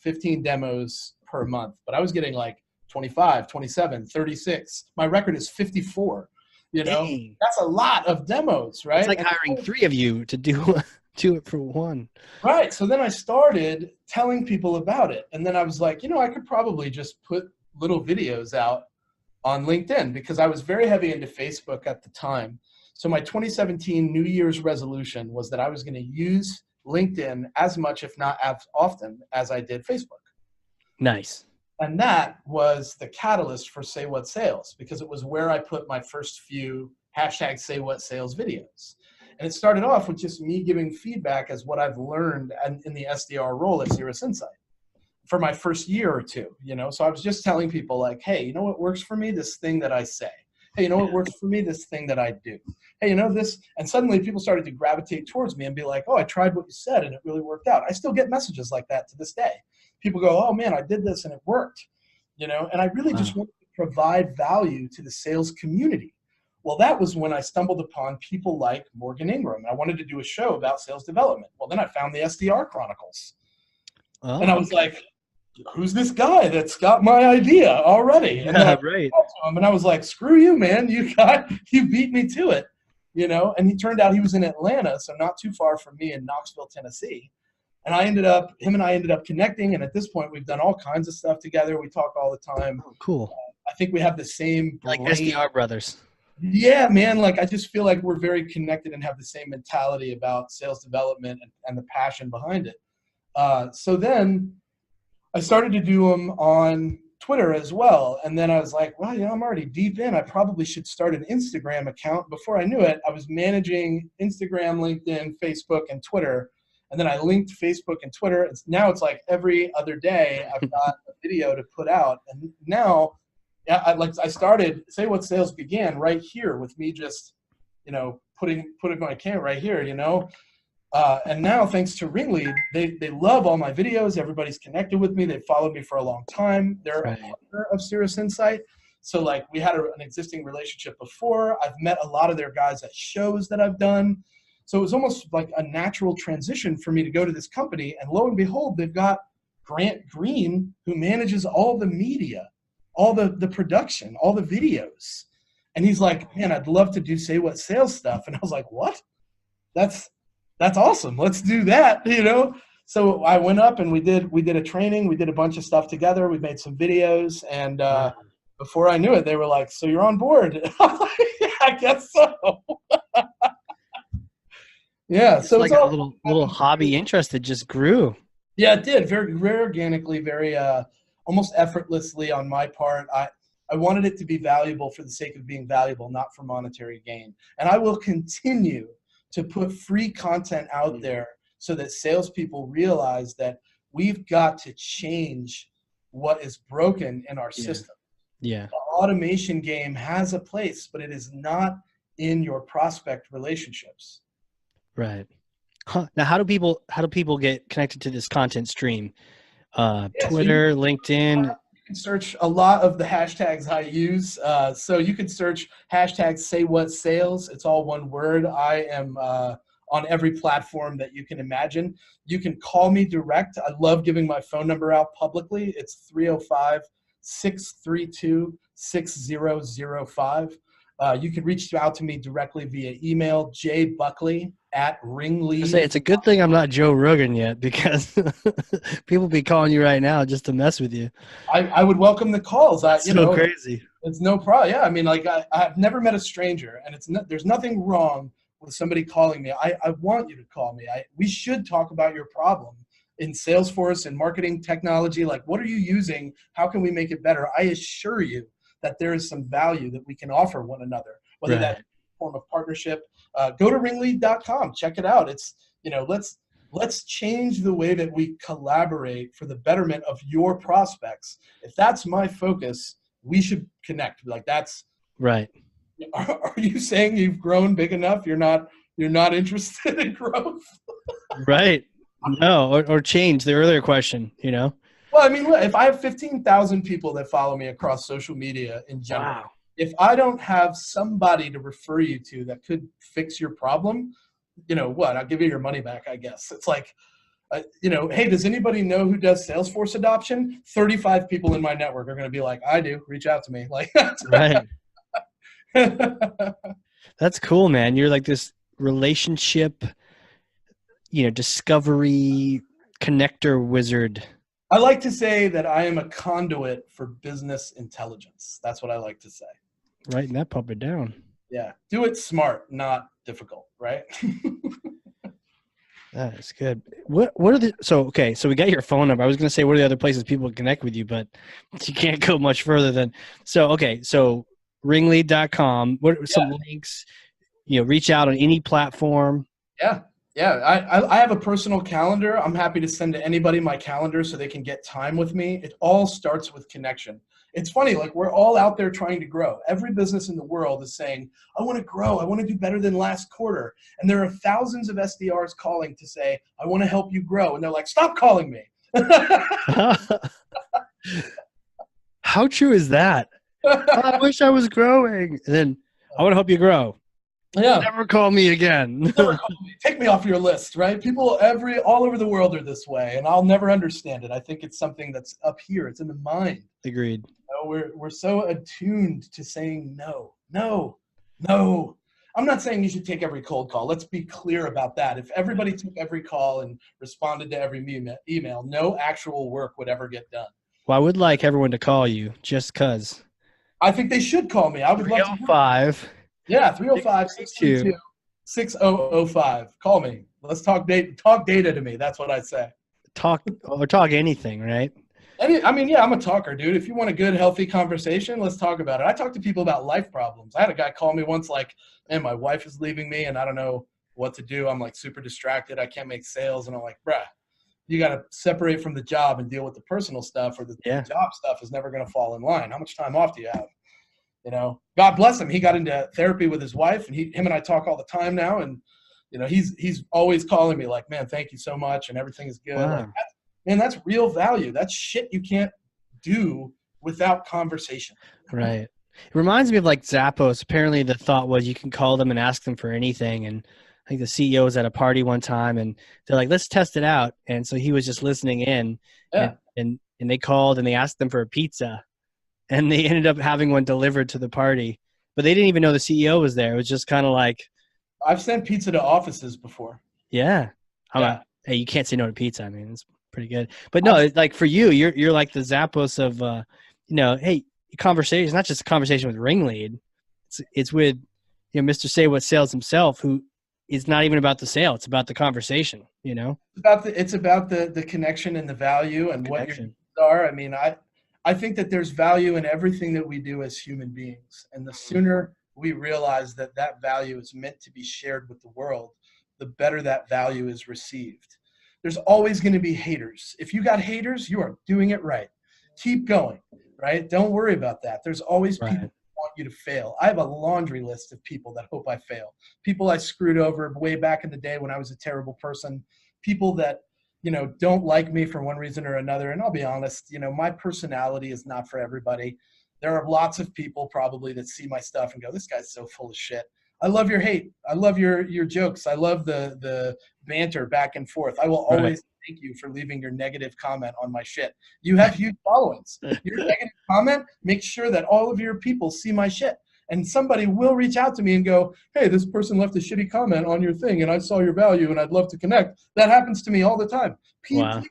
Speaker 2: 15 demos per month, but I was getting like 25, 27, 36. My record is 54. You know, Dang. That's a lot of demos, right?
Speaker 1: It's like hiring 3 of you to do it for one.
Speaker 2: Right. So then I started telling people about it. And then I was like, you know, I could probably just put little videos out on LinkedIn because I was very heavy into Facebook at the time. So my 2017 New Year's resolution was that I was going to use LinkedIn as much, if not as often, as I did Facebook.
Speaker 1: Nice.
Speaker 2: And that was the catalyst for Say What Sales because it was where I put my first few hashtag Say What Sales videos. And it started off with just me giving feedback as what I've learned in the SDR role at Cirrus Insight for my first year or two, you know? So I was just telling people like, hey, you know what works for me? This thing that I say. Hey, you know what works for me? This thing that I do. Hey, you know this? And suddenly people started to gravitate towards me and be like, oh, I tried what you said and it really worked out. I still get messages like that to this day. People go, oh man, I did this and it worked, you know? And I really just wanted to provide value to the sales community. Well, that was when I stumbled upon people like Morgan Ingram. I wanted to do a show about sales development. Well, then I found the SDR Chronicles. Oh. And I was like, who's this guy that's got my idea already? And then I
Speaker 1: right.
Speaker 2: talked to him and I was like, screw you, man. You beat me to it, you know? And he turned out he was in Atlanta, so not too far from me in Knoxville, Tennessee. And him and I ended up connecting. And at this point, we've done all kinds of stuff together. We talk all the time.
Speaker 1: Oh, cool.
Speaker 2: I think we have the same
Speaker 1: like SDR brothers.
Speaker 2: Yeah, man. Like, I just feel like we're very connected and have the same mentality about sales development and the passion behind it. So then I started to do them on Twitter as well. And then I was like, well, you know, I'm already deep in. I probably should start an Instagram account. Before I knew it, I was managing Instagram, LinkedIn, Facebook, and Twitter. And then I linked Facebook and Twitter. Now it's like every other day I've got a video to put out. And now I started, Say What Sales began right here with me just, you know, putting my camera right here, you know. And now thanks to Ringlead, they love all my videos. Everybody's connected with me. They've followed me for a long time. They're a partner of Cirrus Insight. So like we had an existing relationship before. I've met a lot of their guys at shows that I've done. So it was almost like a natural transition for me to go to this company. And lo and behold, they've got Grant Green, who manages all the media, all the production, all the videos. And he's like, man, I'd love to do say what sales stuff. And I was like, what? That's awesome. Let's do that, you know? So I went up and we did a training. We did a bunch of stuff together. We made some videos. And before I knew it, they were like, so you're on board. I was like, yeah, I guess so. Yeah.
Speaker 1: It's like a little hobby interest that just grew.
Speaker 2: Yeah, it did. Very, very organically, very almost effortlessly on my part. I wanted it to be valuable for the sake of being valuable, not for monetary gain. And I will continue to put free content out there so that salespeople realize that we've got to change what is broken in our system.
Speaker 1: Yeah.
Speaker 2: The automation game has a place, but it is not in your prospect relationships.
Speaker 1: Right. Huh. Now, how do people get connected to this content stream? Twitter, LinkedIn.
Speaker 2: You can search a lot of the hashtags I use. So you can search hashtag say what sales. It's all one word. I am on every platform that you can imagine. You can call me direct. I love giving my phone number out publicly. It's 305-632-6005. You can reach out to me directly via email, jbuckley@Ringlead.
Speaker 1: It's a good thing I'm not Joe Rogan yet, because people be calling you right now just to mess with you.
Speaker 2: I would welcome the calls.
Speaker 1: Crazy.
Speaker 2: It's no problem. Yeah, I mean, like I've never met a stranger, and there's nothing wrong with somebody calling me. I want you to call me. We should talk about your problem in Salesforce and marketing technology. Like, what are you using? How can we make it better? I assure you that there is some value that we can offer one another, whether that's a form of partnership. Go to ringlead.com, check it out. It's, let's change the way that we collaborate for the betterment of your prospects. If that's my focus, we should connect. Like, that's
Speaker 1: right.
Speaker 2: Are you saying you've grown big enough? You're not interested in growth?
Speaker 1: Right. No, or change the earlier question,
Speaker 2: Well, I mean, look, if I have 15,000 people that follow me across social media in general,
Speaker 1: wow.
Speaker 2: If I don't have somebody to refer you to that could fix your problem, what? I'll give you your money back, I guess. It's like, hey, does anybody know who does Salesforce adoption? 35 people in my network are going to be like, I do. Reach out to me. Like,
Speaker 1: right. That's cool, man. You're like this relationship, discovery connector wizard.
Speaker 2: I like to say that I am a conduit for business intelligence. That's what I like to say.
Speaker 1: Writing that puppet down.
Speaker 2: Yeah. Do it smart, not difficult, right?
Speaker 1: That is good. So we got your phone number. I was going to say, what are the other places people can connect with you, but you can't go much further than, so ringlead.com. What are some links, reach out on any platform?
Speaker 2: Yeah. Yeah, I have a personal calendar. I'm happy to send to anybody my calendar so they can get time with me. It all starts with connection. It's funny, like, we're all out there trying to grow. Every business in the world is saying, I want to grow. I want to do better than last quarter. And there are thousands of SDRs calling to say, I want to help you grow. And they're like, stop calling me.
Speaker 1: How true is that? I wish I was growing. And then I want to help you grow.
Speaker 2: Yeah.
Speaker 1: Never call me again.
Speaker 2: Never call me. Take me off your list, right? People all over the world are this way, and I'll never understand it. I think it's something that's up here. It's in the mind.
Speaker 1: Agreed.
Speaker 2: We're so attuned to saying no, no, no. I'm not saying you should take every cold call. Let's be clear about that. If everybody took every call and responded to every email, no actual work would ever get done.
Speaker 1: Well, I would like everyone to call you just because.
Speaker 2: I think they should call me. I would love to.
Speaker 1: 305.
Speaker 2: Yeah, 305-622-6005. Call me. Let's talk data to me. That's what I say.
Speaker 1: Talk anything, right?
Speaker 2: I'm a talker, dude. If you want a good, healthy conversation, let's talk about it. I talk to people about life problems. I had a guy call me once like, man, my wife is leaving me and I don't know what to do. I'm like super distracted. I can't make sales. And I'm like, bruh, you got to separate from the job and deal with the personal stuff, or the job stuff is never going to fall in line. How much time off do you have? God bless him. He got into therapy with his wife, and him and I talk all the time now. And, he's always calling me like, man, thank you so much. And everything is good.
Speaker 1: Wow.
Speaker 2: Like, that's real value. That's shit you can't do without conversation.
Speaker 1: Right. It reminds me of like Zappos. Apparently the thought was you can call them and ask them for anything. And I think the CEO was at a party one time and they're like, let's test it out. And so he was just listening in and they called and they asked them for a pizza. And they ended up having one delivered to the party. but they didn't even know the CEO was there. It was just kind of like,
Speaker 2: I've sent pizza to offices before.
Speaker 1: yeah.
Speaker 2: Yeah.
Speaker 1: Hey, you can't say no to pizza. I mean, it's pretty good. But no, it's like for you, you're like the Zappos of, hey, conversation. It's not just a conversation with Ringlead. It's with, Mr. Say What Sales himself, who is not even about the sale. It's about the conversation,
Speaker 2: It's about the connection and the value and what your needs are. I mean, I think that there's value in everything that we do as human beings. And the sooner we realize that that value is meant to be shared with the world, the better that value is received. There's always going to be haters. If you got haters, you are doing it right. Keep going, right? Don't worry about that. There's always people who want you to fail. I have a laundry list of people that hope I fail. People I screwed over way back in the day when I was a terrible person. People that, don't like me for one reason or another. And I'll be honest, my personality is not for everybody. There are lots of people probably that see my stuff and go, this guy's so full of shit. I love your hate. I love your jokes. I love the banter back and forth. I will always thank you for leaving your negative comment on my shit. You have huge followings. Your negative comment makes sure that all of your people see my shit. And somebody will reach out to me and go, hey, this person left a shitty comment on your thing, and I saw your value, and I'd love to connect. That happens to me all the time. Please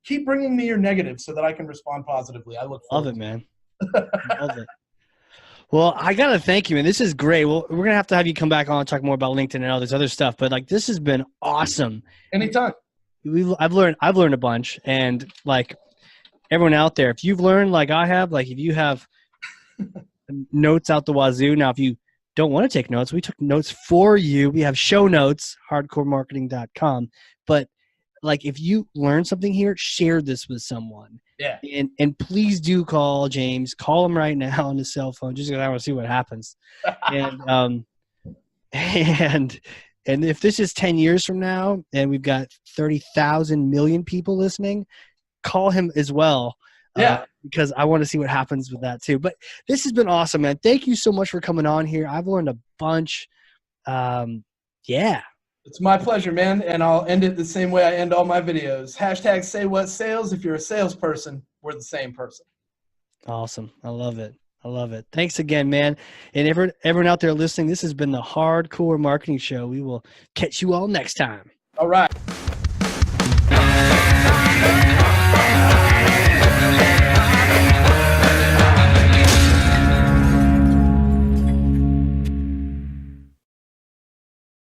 Speaker 2: keep bringing me your negative so that I can respond positively. I look forward.
Speaker 1: Love it, man. Love it. Well, I got to thank you, man. This is great. Well, we're going to have you come back on and talk more about LinkedIn and all this other stuff. But, this has been awesome.
Speaker 2: Anytime.
Speaker 1: I've learned a bunch. And, everyone out there, if you've learned like I have, if you have notes out the wazoo. Now, if you don't want to take notes, we took notes for you. We have show notes, hardcoremarketing.com. But, if you learn something here, share this with someone.
Speaker 2: Yeah.
Speaker 1: And please do call James. Call him right now on his cell phone, just because I want to see what happens. And if this is 10 years from now and we've got 30,000 million people listening, call him as well.
Speaker 2: Yeah.
Speaker 1: Because I want to see what happens with that too. But this has been awesome, man. Thank you so much for coming on here. I've learned a bunch. Yeah.
Speaker 2: It's my pleasure, man. And I'll end it the same way I end all my videos. # say what sales. If you're a salesperson, we're the same person.
Speaker 1: Awesome. I love it. I love it. Thanks again, man. And everyone out there listening, this has been the Hardcore Marketing Show. We will catch you all next time.
Speaker 2: All right.